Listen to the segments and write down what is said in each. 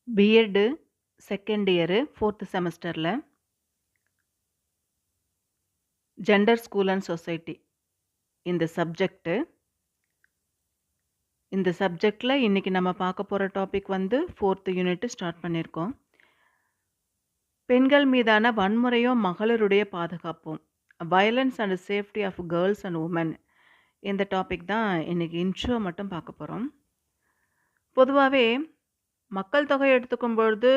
BEd second year 4th செமஸ்டர்ல gender school and society இந்த subject. இந்த சப்ஜெக்ட்ல இன்னைக்கு நம்ம பார்க்க போற டாபிக் வந்து 4th யூனிட் ஸ்டார்ட் பண்ணியிருக்கோம். பெண்கள் மீதான வன்முறையும் மகளிருடைய பாதுகாப்பும், violence and safety of girls and women. இந்த டாபிக் தான் இன்னைக்கு இன்ட்ரோ மட்டும் பார்க்க போறோம். பொதுவாகவே மக்கள் தொகை எடுத்துக்கும் பொழுது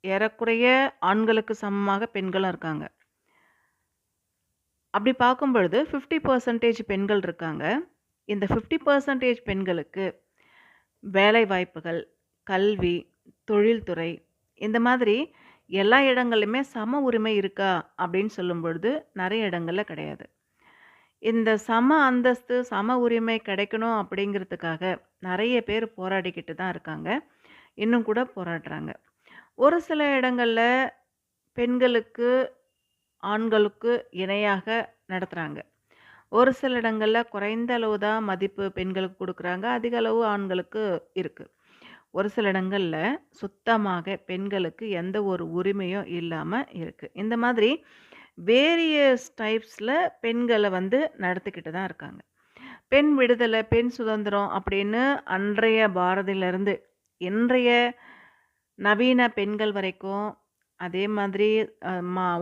ஏறக்குறைய ஆண்களுக்கு சமமாக பெண்களும் இருக்காங்க. அப்படி பார்க்கும் பொழுது 50% பெண்கள் இருக்காங்க. இந்த 50% பெண்களுக்கு வேலை வாய்ப்புகள், கல்வி, தொழில்துறை இந்த மாதிரி எல்லா இடங்கள்லையுமே சம உரிமை இருக்கா அப்படின்னு சொல்லும் பொழுது நிறைய இடங்கள்ல கிடையாது. இந்த சம அந்தஸ்து, சம உரிமை கிடைக்கணும் அப்படிங்கிறதுக்காக நிறைய பேர் போராடிக்கிட்டு தான் இருக்காங்க. இன்னும் கூட போராடுறாங்க. ஒரு சில இடங்கள்ல பெண்களுக்கு ஆண்களுக்கு இணையாக நடத்துறாங்க. ஒரு சில இடங்கள்ல குறைந்த அளவு தான் மதிப்பு பெண்களுக்கு குடுக்குறாங்க. அதிக அளவு ஆண்களுக்கு இருக்கு. ஒரு சில இடங்கள்ல சுத்தமாக பெண்களுக்கு எந்த ஒரு உரிமையும் இல்லாம இருக்கு. இந்த மாதிரி வேரியஸ் டைப்ஸ்ல பெண்கள வந்து நடத்திக்கிட்டு தான் இருக்காங்க. பெண் விடுதலை, பெண் சுதந்திரம் அப்படின்னு அன்றைய பாரதியிலிருந்து இன்றைய நவீன பெண்கள் வரைக்கும் அதே மாதிரி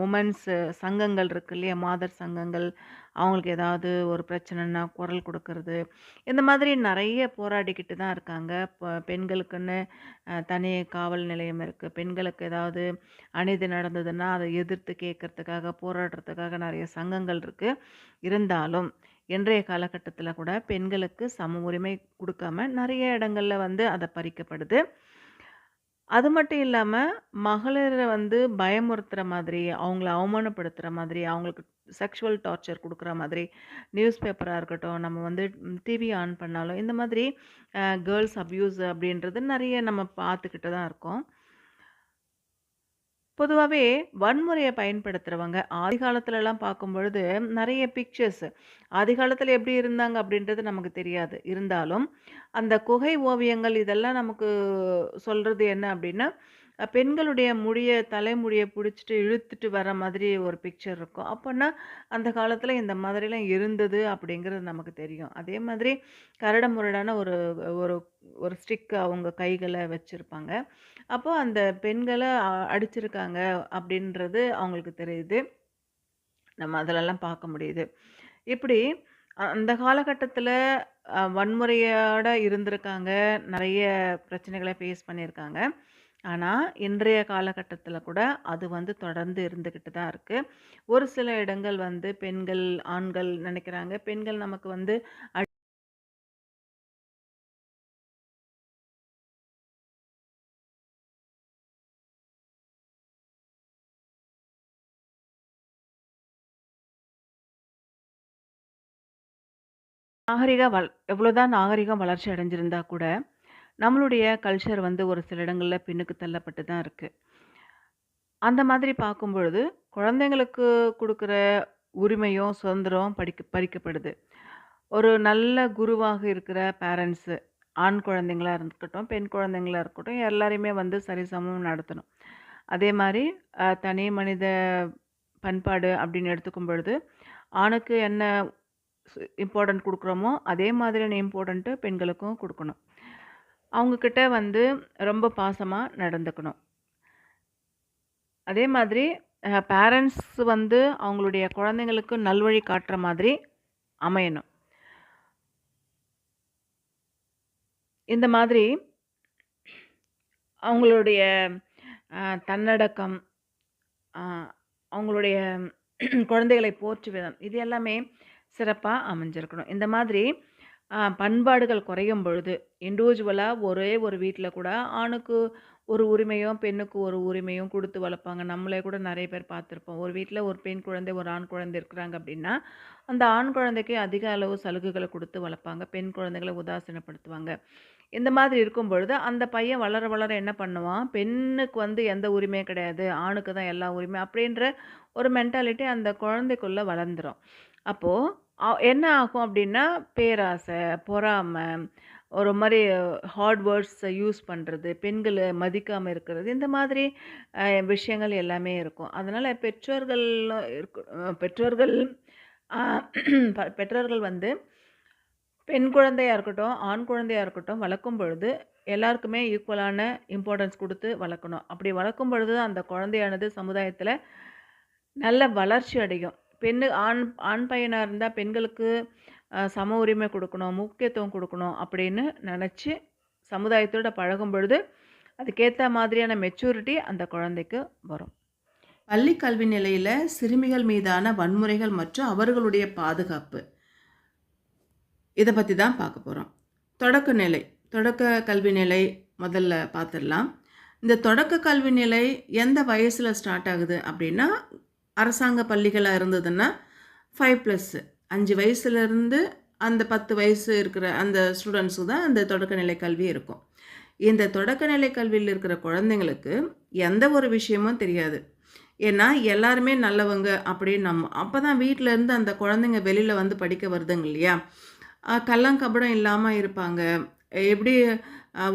உமன்ஸ் சங்கங்கள் இருக்கு இல்லையா? மாதர் சங்கங்கள். அவங்களுக்கு ஏதாவது ஒரு பிரச்சனைன்னா குரல் கொடுக்கறது. இந்த மாதிரி நிறைய போராடிக்கிட்டு தான் இருக்காங்க. பெண்களுக்குன்னு தனி காவல் நிலையம் இருக்கு. பெண்களுக்கு ஏதாவது அநீதி நடந்ததுன்னா அதை எதிர்த்து கேட்கறதுக்காக, போராடுறதுக்காக நிறைய சங்கங்கள் இருக்கு. இருந்தாலும் இன்றைய காலகட்டத்தில் கூட பெண்களுக்கு சம உரிமை கொடுக்காம நிறைய இடங்கள்ல வந்து அதை பறிக்கப்படுது. அது மட்டும் இல்லாம, மகளிர வந்து பயமுறுத்துற மாதிரி, அவங்கள அவமானப்படுத்துற மாதிரி, அவங்களுக்கு செக்ஷுவல் டார்ச்சர் குடுக்குற மாதிரி, நியூஸ் பேப்பரா இருக்கட்டும், நம்ம வந்து டிவி ஆன் பண்ணாலும், இந்த மாதிரி கேர்ல்ஸ் அப்யூஸ் அப்படின்றது நெறைய நம்ம பார்த்துக்கிட்டு தான் இருக்கோம். பொதுவாவே வன்முறைய பயன்படுத்துறவங்க, ஆதி காலத்துலலாம் பார்க்கும்பொழுது நெறைய பிக்சர்ஸ் ஆதி காலத்துல எப்படி இருந்தாங்க அப்படின்றது நமக்கு தெரியாது. இருந்தாலும், அந்த குகை ஓவியங்கள் இதெல்லாம் நமக்கு சொல்றது என்ன அப்படின்னா, பெண்களுடைய தலைமுடிய புடிச்சுட்டு இழுத்துட்டு வர மாதிரி ஒரு பிக்சர் இருக்கும். அப்பன்னா, அந்த காலத்துல இந்த மாதிரிலாம் இருந்தது அப்படிங்கிறது நமக்கு தெரியும். அதே மாதிரி கரடுமுரடான ஒரு ஒரு ஒரு ஸ்டிக் அவங்க கைகள வச்சிருப்பாங்க. அப்போ அந்த பெண்கள அடிச்சிருக்காங்க அப்படின்றது அவங்களுக்கு தெரியுது. நம்ம அதிலலாம் பார்க்க முடியுது. இப்படி அந்த காலகட்டத்தில வன்முறையோட இருந்திருக்காங்க. நெறைய பிரச்சனைகள ஃபேஸ் பண்ணியிருக்காங்க. ஆனா, இன்றைய காலகட்டத்தில கூட அது வந்து தொடர்ந்து இருந்துகிட்டு தான் இருக்கு. ஒரு சில இடங்கள் வந்து பெண்கள், ஆண்கள் நெனைக்கிறாங்க, பெண்கள் நமக்கு வந்து எவ்வளோதான் நாகரிகம் வளர்ச்சி அடைஞ்சிருந்தா கூட, நம்மளுடைய கல்ச்சர் வந்து ஒரு சில இடங்கள்ல பின்னுக்கு தள்ளப்பட்டு தான் இருக்கு. அந்த மாதிரி பார்க்கும்பொழுது, குழந்தைங்களுக்கு குடுக்குற உரிமையும், சுதந்திரம் பறிக்கப்படுது. ஒரு நல்ல குருவாக இருக்கிற பேரண்ட்ஸு, ஆண் குழந்தைங்களா இருக்கட்டும், பெண் குழந்தைங்களா இருக்கட்டும், எல்லாரையுமே வந்து சரிசமம் நடத்தணும். அதே மாரி தனி மனித பண்பாடு அப்படின்னு எடுத்துக்கும் பொழுது, ஆணுக்கு என்ன இம்பார்ட்டன்ட் குடுக்குறோமோ, அதே மாதிரியான இம்பார்ட்டன்ட்டு பெண்களுக்கும் குடுக்கணும். அவங்க கிட்ட வந்து ரொம்ப பாசமா நடந்துக்கணும். அதே மாதிரி பேரண்ட்ஸ் வந்து அவங்களுடைய குழந்தைங்களுக்கு நல்வழி காட்டுற மாதிரி அமையணும். இந்த மாதிரி அவங்களுடைய தன்னடக்கம், அ அவங்களுடைய குழந்தைகளை போற்றும் விதம், இது எல்லாமே சிறப்பா அமைஞ்சிருக்கணும். இந்த மாதிரி பண்பாடுகள் குறையும் பொழுது, இண்டிவிஜுவலா ஒரே ஒரு வீட்ல கூட ஆணுக்கு ஒரு உரிமையும், பெண்ணுக்கு ஒரு உரிமையும் குடுத்து வளர்ப்பாங்க. நம்மளே கூட நெறைய பேர் பார்த்துருப்போம். ஒரு வீட்ல ஒரு பெண் குழந்தை, ஒரு ஆண் குழந்தை இருக்கிறாங்க அப்படின்னா, அந்த ஆண் குழந்தைக்கு அதிக அளவு சலுகைகள குடுத்து வளர்ப்பாங்க. பெண் குழந்தைகள உதாசீனப்படுத்துவாங்க. இந்த மாதிரி இருக்கும் பொழுது, அந்த பையன் வளர வளர என்ன பண்ணுவான், பெண்ணுக்கு வந்து எந்த உரிமையும் கிடையாது. ஆணுக்கு தான் எல்லா உரிமை அப்படின்ற ஒரு மென்டாலிட்டி அந்த குழந்தைக்குள்ள வளர்ந்துரும். அப்போ என்ன ஆகும் அப்படின்னா, பேராசை, பொறாமை, ஒரு மாரி ஹார்ட் வேர்ட்ஸ யூஸ் பண்றது, பெண்கள மதிக்காம இருக்கிறது, இந்த மாதிரி விஷயங்கள் எல்லாமே இருக்கும். அதனால பெற்றோர்கள் அ பெற்றோர்கள் வந்து பெண் குழந்தையா இருக்கட்டும், ஆண் குழந்தையா இருக்கட்டும் வளர்க்கும் பொழுது, எல்லாருக்குமே ஈக்குவலான இம்பார்ட்டன்ஸ் குடுத்து வளர்க்கணும். அப்படி வளர்க்கும் பொழுது அந்த குழந்தையானது சமுதாயத்தில நல்ல வளர்ச்சி அடையும். ஆண் ஆண் பையனா இருந்தா பெண்களுக்கு சம உரிமை குடுக்கணும், முக்கியத்துவம் குடுக்கணும் அப்படின்னு நெனச்சு சமுதாயத்தோட பழகும் பொழுது, அதுக்கேத்த மாதிரியான மெச்சூரிட்டி அந்த குழந்தைக்கு வரும். பள்ளி கல்வி நிலையில சிறுமிகள் மீதான வன்முறைகள் மற்றும் அவர்களுடைய பாதுகாப்பு. இத பத்தி தான் பார்க்க போறோம். தொடக்க நிலை. தொடக்க கல்வி நிலை முதல்ல பார்த்துடலாம். இந்த தொடக்க கல்வி நிலை எந்த வயசுல ஸ்டார்ட் ஆகுது அப்படின்னா, அரசாங்க பள்ளிகளா இருந்ததுன்னா 5+. 5 வயசுலேருந்து அந்த 10 வயசு இருக்கிற அந்த ஸ்டூடெண்ட்ஸுக்கு தான் அந்த தொடக்கநிலை கல்வி இருக்கும். இந்த தொடக்கநிலை கல்வியில் இருக்கிற குழந்தைங்களுக்கு எந்த ஒரு விஷயமும் தெரியாது. ஏன்னா எல்லாருமே நல்லவங்க அப்படின்னு அப்பதான் வீட்ல இருந்து அந்த குழந்தைங்க வெளியில வந்து படிக்க வருதுங்க இல்லையா? கள்ளங்கபடம் இல்லாம இருப்பாங்க. எப்படி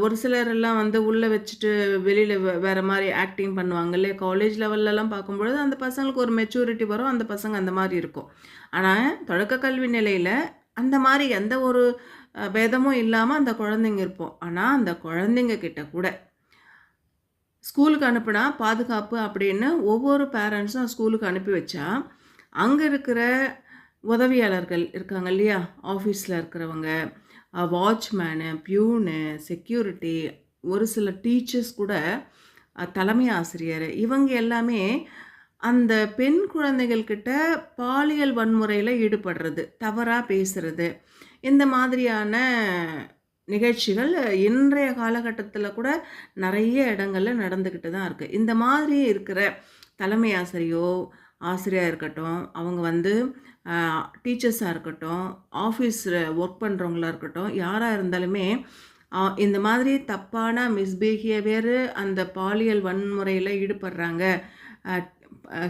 ஒரு சிலரெல்லாம் வந்து உள்ள வச்சுட்டு வெளியில வேற மாரி ஆக்டிங் பண்ணுவாங்க இல்லையா? காலேஜ் லெவல்லலாம் பார்க்கும்பொழுது அந்த பசங்களுக்கு ஒரு மெச்சூரிட்டி வரும். அந்த பசங்க அந்த மாரி இருக்கும். ஆனா தொடக்க கல்வி நிலையில அந்த மாரி எந்த ஒரு பேதமும் இல்லாம அந்த குழந்தைங்க இருப்போம். ஆனா அந்த குழந்தைங்க கிட்ட கூட ஸ்கூலுக்கு அனுப்புனா பாதுகாப்பு அப்படின்னு ஒவ்வொரு பேரண்ட்ஸும் ஸ்கூலுக்கு அனுப்பி வச்சா, அங்க இருக்கிற உதவியாளர்கள் இருக்காங்க இல்லையா? ஆஃபீஸ்ல இருக்கிறவங்க, வாட்ச்மேனு, பியூனு, செக்யூரிட்டி, ஒரு சில டீச்சர்ஸ் கூட, தலைமை ஆசிரியர் இவங்க எல்லாமே அந்த பெண் குழந்தைகள் கிட்ட பாலியல் வன்முறையில ஈடுபடுறது, தவறா பேசுறது, இந்த மாதிரியான நிகழ்ச்சிகள் இன்றைய காலகட்டத்தில கூட நெறைய இடங்கள்ல நடந்துக்கிட்டு தான் இருக்கு. இந்த மாதிரி இருக்கிற தலைமை ஆசிரியரா இருக்கட்டும், அவங்க வந்து அ டீச்சர்ஸா இருக்கட்டும், ஆஃபீஸ்ல ஒர்க் பண்றவங்களா இருக்கட்டும், யாரா இருந்தாலுமே இந்த மாதிரி தப்பான மிஸ்பிஹேவியரு அந்த பாலியல் வன்முறையில ஈடுபடுறாங்க. அ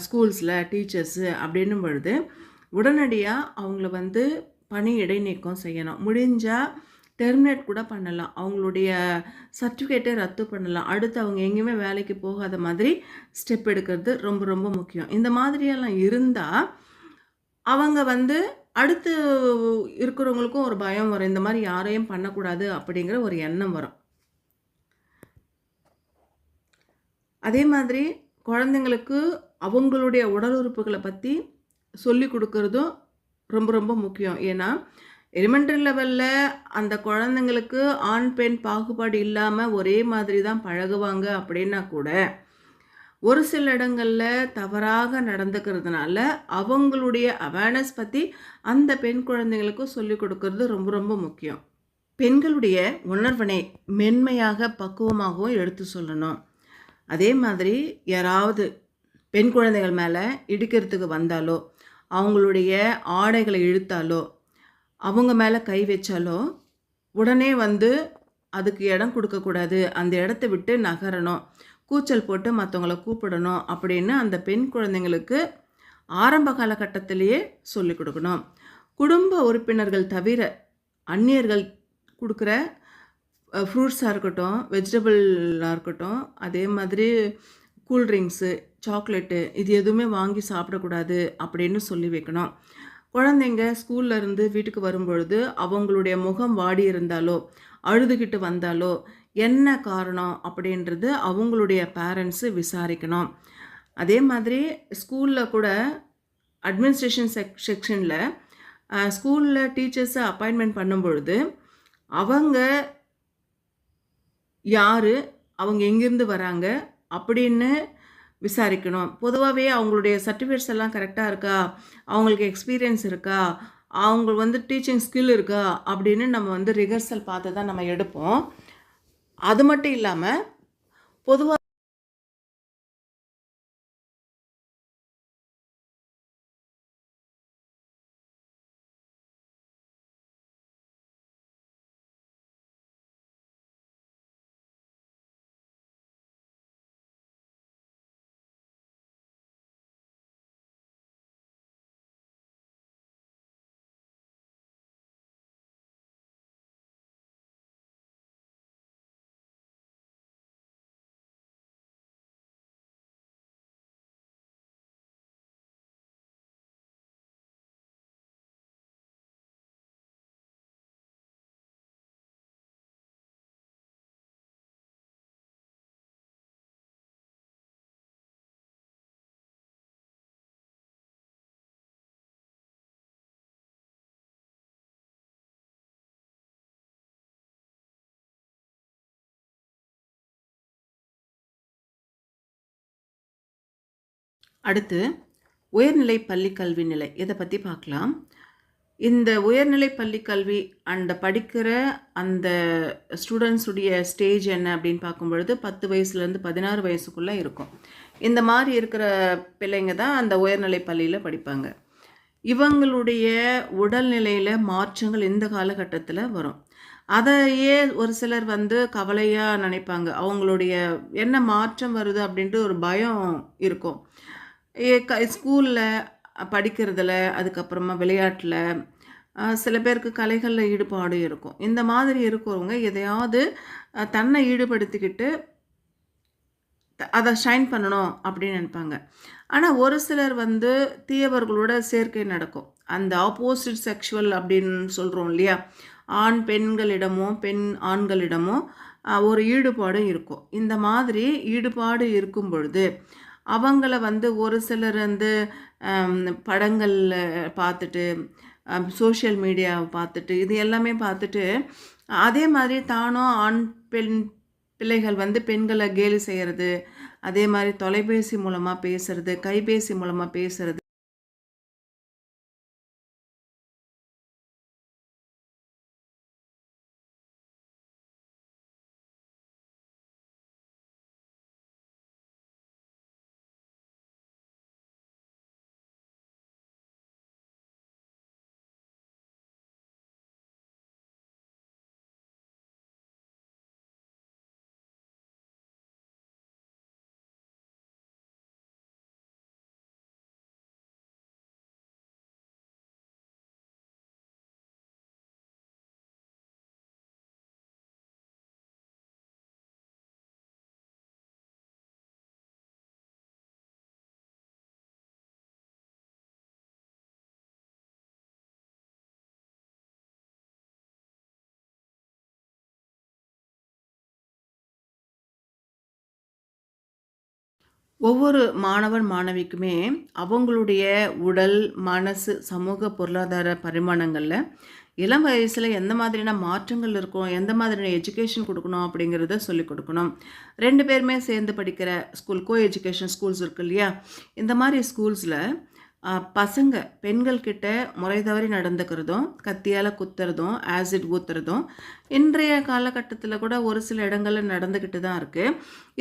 ஸ்கூல்ஸ்ல டீச்சர்ஸு அப்படின்னும் பொழுது, உடனடியா அவங்கள வந்து பணி இடைநீக்கம் செய்யணும். முடிஞ்சா டெர்மினேட் கூட பண்ணலாம். அவங்களுடைய சர்டிஃபிகேட்டை ரத்து பண்ணலாம். அடுத்து அவங்க எங்கேயுமே வேலைக்கு போகாத மாதிரி ஸ்டெப் எடுக்கிறது ரொம்ப ரொம்ப முக்கியம். இந்த மாதிரியெல்லாம் இருந்தா, அவங்க வந்து அடுத்து இருக்கிறவங்களுக்கும் ஒரு பயம் வரும். இந்த மாரி யாரையும் பண்ணக்கூடாது அப்படிங்கிற ஒரு எண்ணம் வரும். அதே மாதிரி குழந்தைங்களுக்கு அவங்களுடைய உடல் உறுப்புகள பத்தி சொல்லிக் குடுக்குறதும் ரொம்ப ரொம்ப முக்கியம். ஏன்னா, எலிமெண்டரி லெவல்ல அந்த குழந்தைங்களுக்கு ஆண், பெண் பாகுபாடு இல்லாம ஒரே மாதிரி தான் பழகுவாங்க அப்படின்னா கூட, ஒரு சில இடங்கள்ல தவறாக நடந்துக்கிறதுனால, அவங்களுடைய அவேர்னஸ் பத்தி அந்த பெண் குழந்தைகளுக்கும் சொல்லிக் குடுக்குறது ரொம்ப ரொம்ப முக்கியம். பெண்களுடைய உணர்வினை மென்மையாக, பக்குவமாகவும் எடுத்து சொல்லணும். அதே மாதிரி யாராவது பெண் குழந்தைகள் மேல இடிக்கிறதுக்கு வந்தாலோ, அவங்களுடைய ஆடைகள இழுத்தாலோ, அவங்க மேல கை வச்சாலோ, உடனே வந்து அதுக்கு இடம் குடுக்கக்கூடாது. அந்த இடத்த விட்டு நகரணும். கூச்சல் போட்டு மத்தவங்கள கூப்பிடணும் அப்படின்னு அந்த பெண் குழந்தைங்களுக்கு ஆரம்ப காலகட்டத்திலேயே சொல்லிக் குடுக்கணும். குடும்ப உறுப்பினர்கள் தவிர அந்நியர்கள் குடுக்குற ஃப்ரூட்ஸா இருக்கட்டும், வெஜிடபிளா இருக்கட்டும், அதே மாதிரி கூல் ட்ரிங்க்ஸு, சாக்லேட்டு இது எதுவுமே வாங்கி சாப்பிடக்கூடாது அப்படின்னு சொல்லி வைக்கணும். குழந்தைங்க ஸ்கூல்ல இருந்து வீட்டுக்கு வரும்பொழுது, அவங்களுடைய முகம் வாடி இருந்தாலோ, அழுதுகிட்டு வந்தாலோ, என்ன காரணம் அப்படின்றது அவங்களுடைய பேரண்ட்ஸு விசாரிக்கணும். அதே மாதிரி ஸ்கூல்ல கூட அட்மினிஸ்ட்ரேஷன் செக்ஷன்ல ஸ்கூல்ல டீச்சர்ஸ அப்பாயின்ட்மென்ட் பண்ணும்பொழுது, அவங்க யாரு? அவங்க எங்கேருந்து வராங்க? அப்படின்னு விசாரிக்கணும். பொதுவாவே அவங்களுடைய சர்டிஃபிகேட்ஸ் எல்லாம் கரெக்ட்டா இருக்கா? அவங்களுக்கு எக்ஸ்பீரியன்ஸ் இருக்கா? அவங்க வந்து டீச்சிங் ஸ்கில் இருக்கா? அப்படின்னு நம்ம வந்து ரிஹர்சல் பார்த்து தான் நம்ம எடுப்போம். அது மட்டும் இல்லாம, பொதுவா அடுத்து உயர்நிலை பள்ளி கல்வி நிலை இதை பற்றி பார்க்கலாம். இந்த உயர்நிலை பள்ளி கல்வி படிக்கிற அந்த ஸ்டூடெண்ட்ஸுடைய ஸ்டேஜ் என்ன அப்படின்னு பார்க்கும்பொழுது 10 வயசுலேருந்து 16 வயசுக்குள்ளே இருக்கும். இந்த மாதிரி இருக்கிற பிள்ளைங்க தான் அந்த உயர்நிலை பள்ளியில் படிப்பாங்க. இவங்களுடைய உடல்நிலையில் மாற்றங்கள் இந்த காலகட்டத்தில் வரும். அதையே ஒரு சிலர் கவலையாக நினைப்பாங்க. அவங்களுடைய என்ன மாற்றம் வருது அப்படின்ட்டு ஒரு பயம் இருக்கும். ஸ்கூலில் படிக்கிறதுல, அதுக்கப்புறமா விளையாட்டில், சில பேருக்கு கலைகளில் ஈடுபாடு இருக்கும். இந்த மாதிரி இருக்கிறவங்க எதையாவது தன்னை ஈடுபடுத்திக்கிட்டு அதை ஷைன் பண்ணணும் அப்படின்னு நினைப்பாங்க. ஆனால் ஒரு சிலர் தீயவர்களோட சேர்க்கை நடக்கும். அந்த ஆப்போசிட் செக்ஷுவல் அப்படின்னு சொல்கிறோம் இல்லையா, ஆண் பெண்களிடமோ பெண் ஆண்களிடமோ ஒரு ஈடுபாடு இருக்கும். இந்த மாதிரி ஈடுபாடு இருக்கும் பொழுது அவங்கள ஒரு சிலர் படங்களில் பார்த்துட்டு, சோஷியல் மீடியாவை பார்த்துட்டு, இது எல்லாமே பார்த்துட்டு அதே மாதிரி தானும் ஆண் பெண் பிள்ளைகள் பெண்களை கேலி செய்கிறது, அதே மாதிரி தொலைபேசி மூலமாக பேசுறது, கைபேசி மூலமாக பேசுறது. ஒவ்வொரு மாணவன் மாணவிக்குமே அவங்களுடைய உடல், மனசு, சமூக, பொருளாதார பரிமாணங்களில் இளம் வயசில் எந்த மாதிரியான மாற்றங்கள் இருக்கும், எந்த மாதிரியான எஜுகேஷன் கொடுக்கணும் அப்படிங்கிறத சொல்லிக் கொடுக்கணும். 2 பேருமே சேர்ந்து படிக்கிற ஸ்கூல், கோ எஜுகேஷன் ஸ்கூல்ஸ் இருக்கு இல்லையா, இந்த மாதிரி ஸ்கூல்ஸில் பசங்க பெண்கள் கிட்ட முறை தவறி நடந்துக்கிறதும், கத்தியால் குத்துறதும், ஆசிட் ஊற்றுறதும் இன்றைய காலகட்டத்தில் கூட ஒரு சில இடங்களில் நடந்துக்கிட்டு தான் இருக்குது.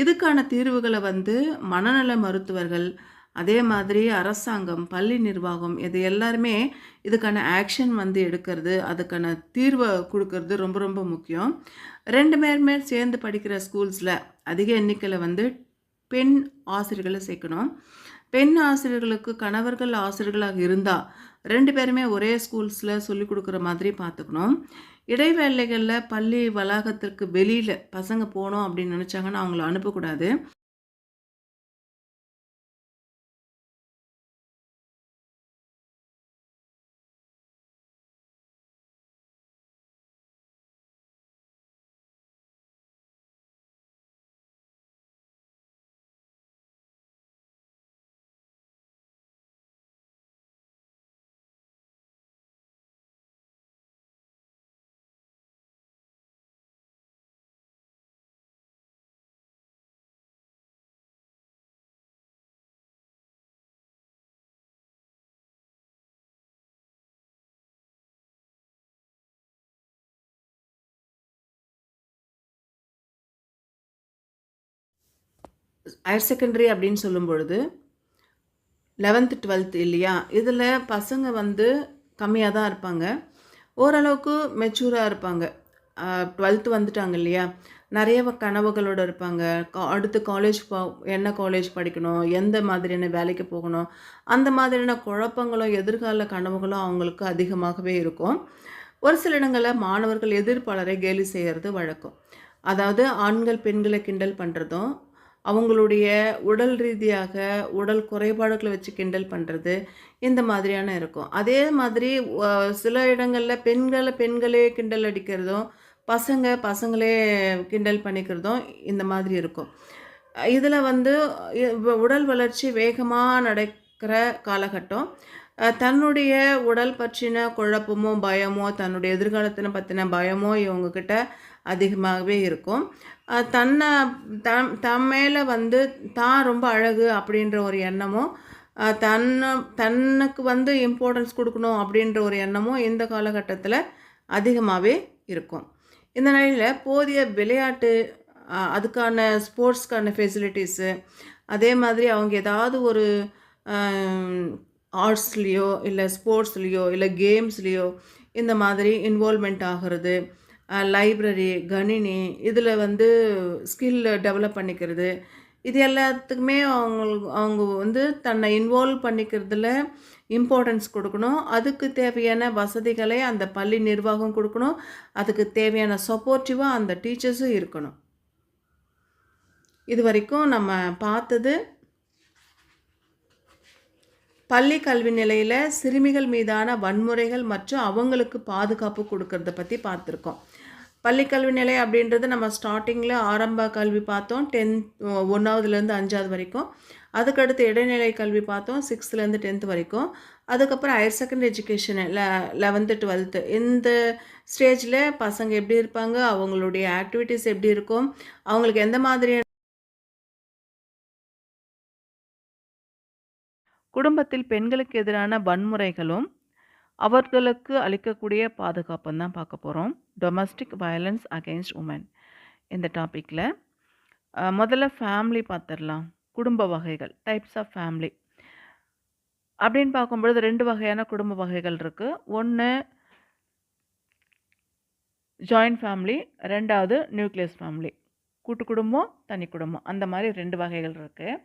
இதுக்கான தீர்வுகளை மனநல மருத்துவர்கள், அதே மாதிரி அரசாங்கம், பள்ளி நிர்வாகம், இது எல்லாருமே இதுக்கான ஆக்ஷன் எடுக்கிறது, அதுக்கான தீர்வை கொடுக்கறது ரொம்ப ரொம்ப முக்கியம். 2 பேருமே சேர்ந்து படிக்கிற ஸ்கூல்ஸில் அதிக எண்ணிக்கையில் பெண் ஆசிரியர்களை சேர்க்கணும். பெண் ஆசிரியர்களுக்கு கணவர்கள் ஆசிரியர்களாக இருந்தால் 2 பேருமே ஒரே ஸ்கூல்ஸில் சொல்லிக் கொடுக்குற மாதிரி பார்த்துக்கணும். இடைவேளைகளில் பள்ளி வளாகத்திற்கு வெளியில் பசங்க போகணும் அப்படின்னு நினச்சாங்கன்னா அவங்கள அனுப்பக்கூடாது. ஹையர் செகண்டரி அப்படின்னு சொல்லும் பொழுது 11th 12th இல்லையா, இதில் பசங்க கம்மியாக தான் இருப்பாங்க. ஓரளவுக்கு மெச்சூராக இருப்பாங்க. 12th வந்துட்டாங்க இல்லையா, நிறைய கனவுகளோடு இருப்பாங்க. அடுத்து காலேஜ் என்ன காலேஜ் படிக்கணும், எந்த மாதிரியான வேலைக்கு போகணும், அந்த மாதிரியான குழப்பங்களும் எதிர்கால கனவுகளும் அவங்களுக்கு அதிகமாகவே இருக்கும். ஒரு சில இடங்களில் மாணவர்கள் எதிர்ப்பாளரை கேலி செய்கிறது வழக்கம். அதாவது ஆண்கள் பெண்களை கிண்டல் பண்ணுறதும், அவங்களுடைய உடல் ரீதியாக உடல் குறைபாடுகளை வச்சு கிண்டல் பண்ணுறது, இந்த மாதிரியான இருக்கும். அதே மாதிரி சில இடங்களில் பெண்களே கிண்டல் அடிக்கிறதும், பசங்களே கிண்டல் பண்ணிக்கிறதும் இந்த மாதிரி இருக்கும். இதில் உடல் வளர்ச்சி வேகமாக நடக்கிற காலகட்டம். தன்னுடைய உடல் பற்றின குழப்பமோ, பயமோ, தன்னுடைய எதிர்காலத்தின பற்றின பயமோ இவங்கக்கிட்ட அதிகமாகவே இருக்கும். தன்னை தன் மேலே வந்து தான் ரொம்ப அழகு அப்படின்ற ஒரு எண்ணமும், தனக்கு வந்து இம்பார்ட்டன்ஸ் கொடுக்கணும் அப்படின்ற ஒரு எண்ணமும் இந்த காலகட்டத்தில் அதிகமாகவே இருக்கும். இந்த நிலையில் போதிய விளையாட்டு, அதுக்கான ஸ்போர்ட்ஸ்க்கான ஃபெசிலிட்டிஸு, அதே மாதிரி அவங்க ஏதாவது ஒரு ஆர்ட்ஸ்லேயோ இல்லை ஸ்போர்ட்ஸ்லேயோ இல்லை கேம்ஸ்லேயோ இந்த மாதிரி இன்வால்மெண்ட் ஆகிறது, லைப்ரரி, கணினி இதில் வந்து ஸ்கில் டெவலப் பண்ணிக்கிறது, இது எல்லாத்துக்குமே அவங்க வந்து தன்னை இன்வால்வ் பண்ணிக்கிறதுல இம்பார்ட்டன்ஸ் கொடுக்கணும். அதுக்கு தேவையான வசதிகளை அந்த பள்ளி நிர்வாகம் கொடுக்கணும். அதுக்கு தேவையான சப்போர்ட்டிவாக அந்த டீச்சர்ஸும் இருக்கணும். இது வரைக்கும் நம்ம பார்த்தது பள்ளி கல்வி நிலையில் சிறுமிகள் மீதான வன்முறைகள் மற்றும் அவங்களுக்கு பாதுகாப்பு கொடுக்கறத பற்றி பார்த்துருக்கோம். பள்ளி கல்வி நிலை அப்படின்றது நம்ம ஸ்டார்டிங்கில் ஆரம்ப கல்வி பார்த்தோம், 1ஆவதுலேருந்து 5ஆவது வரைக்கும். அதுக்கடுத்து இடைநிலை கல்வி பார்த்தோம், 6லேருந்து 10th வரைக்கும். அதுக்கப்புறம் higher secondary education 11th 12th இந்த ஸ்டேஜில் பசங்க எப்படி இருப்பாங்க, அவங்களுடைய ஆக்டிவிட்டீஸ் எப்படி இருக்கும், அவங்களுக்கு எந்த மாதிரியான குடும்பத்தில் பெண்களுக்கு எதிரான வன்முறைகளும் அவர்களுக்கு அளிக்கக்கூடிய பாதுகாப்பும் தான் பார்க்க போகிறோம். டொமஸ்டிக் வயலன்ஸ் அகெயின்ஸ்ட் உமன் இந்த டாப்பிக்கில் முதல்ல ஃபேமிலி பார்த்துடலாம். குடும்ப வகைகள், டைப்ஸ் ஆஃப் ஃபேமிலி அப்படின்னு பார்க்கும்பொழுது 2 வகையான குடும்ப வகைகள் இருக்குது. ஒன்று ஜாயிண்ட் ஃபேமிலி, 2வது நியூக்ளியஸ் ஃபேமிலி. கூட்டு குடும்பம், தனி குடும்பம், அந்த மாதிரி 2 வகைகள் இருக்குது.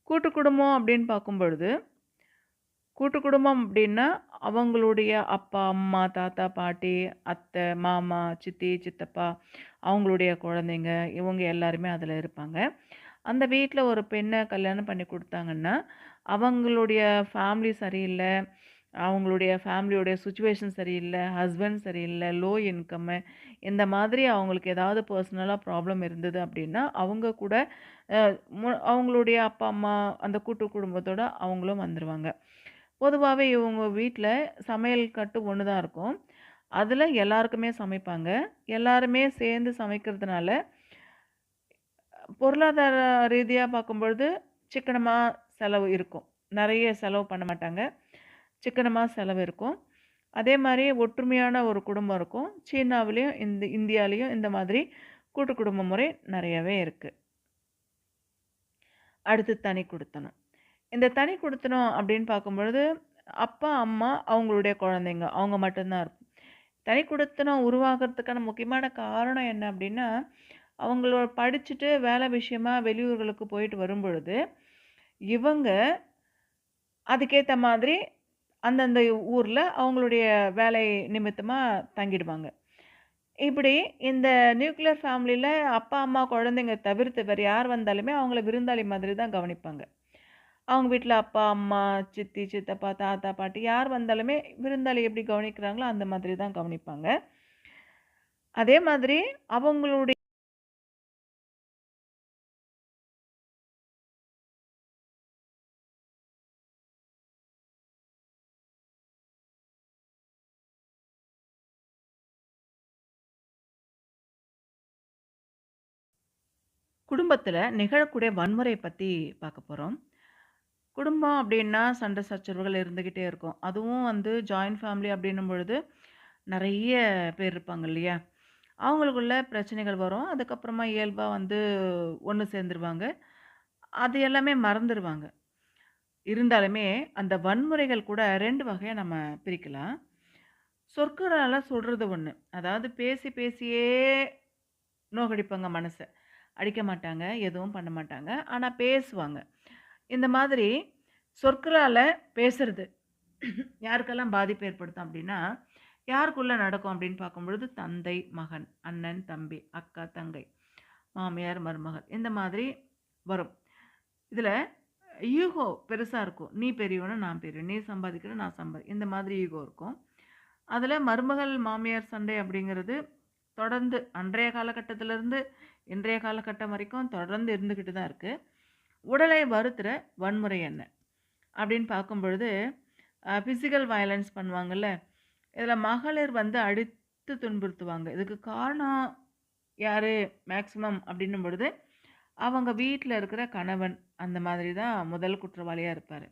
கூட்டு குடும்பம் அப்படின்னு பார்க்கும்பொழுது, கூட்டு குடும்பம் அப்படின்னா அவங்களுடைய அப்பா, அம்மா, தாத்தா, பாட்டி, அத்தை, மாமா, சித்தி, சித்தப்பா, அவங்களுடைய குழந்தைங்க, இவங்க எல்லாருமே அதில் இருப்பாங்க. அந்த வீட்டில் ஒரு பெண்ணை கல்யாணம் பண்ணி கொடுத்தாங்கன்னா, அவங்களுடைய ஃபேமிலி சரியில்லை, அவங்களுடைய ஃபேமிலியோடைய சுச்சுவேஷன் சரியில்லை, ஹஸ்பண்ட் சரியில்லை, லோ இன்கம்மு, இந்த மாதிரி அவங்களுக்கு ஏதாவது பர்சனலாக ப்ராப்ளம் இருந்தது அப்படின்னா, அவங்க கூட அவங்களுடைய அப்பா, அம்மா அந்த கூட்டு குடும்பத்தோட அவங்களும் வந்துடுவாங்க. பொதுவாகவே இவங்க வீட்டில் சமையல் கட்டு ஒன்று தான் இருக்கும். அதில் எல்லாருக்குமே சமைப்பாங்க. எல்லாருமே சேர்ந்து சமைக்கிறதுனால பொருளாதார ரீதியாக பார்க்கும்பொழுது சிக்கனமாக செலவு இருக்கும். நிறைய செலவு பண்ண மாட்டாங்க. சிக்கனமாக செலவு இருக்கும். அதே மாதிரி ஒற்றுமையான ஒரு குடும்பம் இருக்கும். சீனாவிலையும் இந்தியாவிலையும் இந்த மாதிரி கூட்டு குடும்ப முறை நிறையவே இருக்குது. அடுத்து தனி குடித்தனம். இந்த தனி குடித்தனம் அப்படின்னு பார்க்கும்பொழுது அப்பா, அம்மா, அவங்களுடைய குழந்தைங்க அவங்க மட்டும்தான் இருக்கும். தனி குடித்தனம் உருவாகிறதுக்கான முக்கியமான காரணம் என்ன அப்படின்னா, அவங்களோட படிச்சுட்டு வேலை விஷயமா வெளியூர்களுக்கு போயிட்டு வரும்பொழுது இவங்க அதுக்கேற்ற மாதிரி அந்தந்த ஊரில் அவங்களுடைய வேலை நிமித்தமாக தங்கிடுவாங்க. இப்படி இந்த நியூக்ளியர் ஃபேமிலியில் அப்பா, அம்மா, குழந்தைங்க தவிர்த்து வேறு யார் வந்தாலுமே அவங்கள விருந்தாளி மாதிரி தான் கவனிப்பாங்க. அவங்க வீட்டில் அப்பா, அம்மா, சித்தி, சித்தப்பா, தாத்தா, பாட்டி யார் வந்தாலுமே விருந்தாளி எப்படி கவனிக்கிறாங்களோ அந்த மாதிரி தான் கவனிப்பாங்க. அதே மாதிரி அவங்களுடைய குடும்பத்தில் நிகழக்கூடிய வன்முறை பற்றி பார்க்க போகிறோம். குடும்பம் அப்படின்னா சண்டை சச்சரவுகள் இருந்துக்கிட்டே இருக்கும். அதுவும் வந்து ஜாயிண்ட் ஃபேமிலி அப்படின்னும் பொழுது நிறைய பேர் இருப்பாங்க இல்லையா? அவங்களுக்குள்ள பிரச்சனைகள் வரும். அதுக்கப்புறமா இயல்பாக வந்து ஒன்று சேர்ந்துருவாங்க. அது எல்லாமே மறந்துடுவாங்க. இருந்தாலுமே அந்த வன்முறைகள் கூட 2 வகையாக நம்ம பிரிக்கலாம். சொற்களால் சொல்கிறது ஒன்று, அதாவது பேசி பேசியே நோகடிப்பாங்க மனசை. அடிக்க மாட்டாங்க, எதுவும் பண்ண மாட்டாங்க, ஆனால் பேசுவாங்க. இந்த மாதிரி சொற்களால் பேசுறது யாருக்கெல்லாம் பாதிப்பு ஏற்படுத்தும் அப்படின்னா, யாருக்குள்ளே நடக்கும் அப்படின்னு பார்க்கும்பொழுது தந்தை, மகன், அண்ணன், தம்பி, அக்கா, தங்கை, மாமியார், மருமகள் இந்த மாதிரி வரும். இதில் ஈகோ பெருசாக இருக்கும். நீ பெரியவனா, நான் பெரியவன், நீ சம்பாதிக்கிற, நான் இந்த மாதிரி ஈகோ இருக்கும். அதில் மருமகள் மாமியார் சண்டை அப்படிங்கிறது தொடர்ந்து அன்றைய காலகட்டத்திலேருந்து இன்றைய காலகட்டம் வரைக்கும் தொடர்ந்து இருந்துக்கிட்டு தான் இருக்குது. உடலை வருத்துகிற வன்முறை என்ன அப்படின்னு பார்க்கும்பொழுது ஃபிசிக்கல் வயலன்ஸ் பண்ணுவாங்கள்ல, இதில் மகளிர் வந்து அடித்து துன்புறுத்துவாங்க. இதுக்கு காரணம் யாரு மேக்ஸிமம் அப்படின்னும் பொழுது, அவங்க வீட்ல இருக்கிற கணவன் அந்த மாதிரி தான் முதல் குற்றவாளியா இருப்பாரு.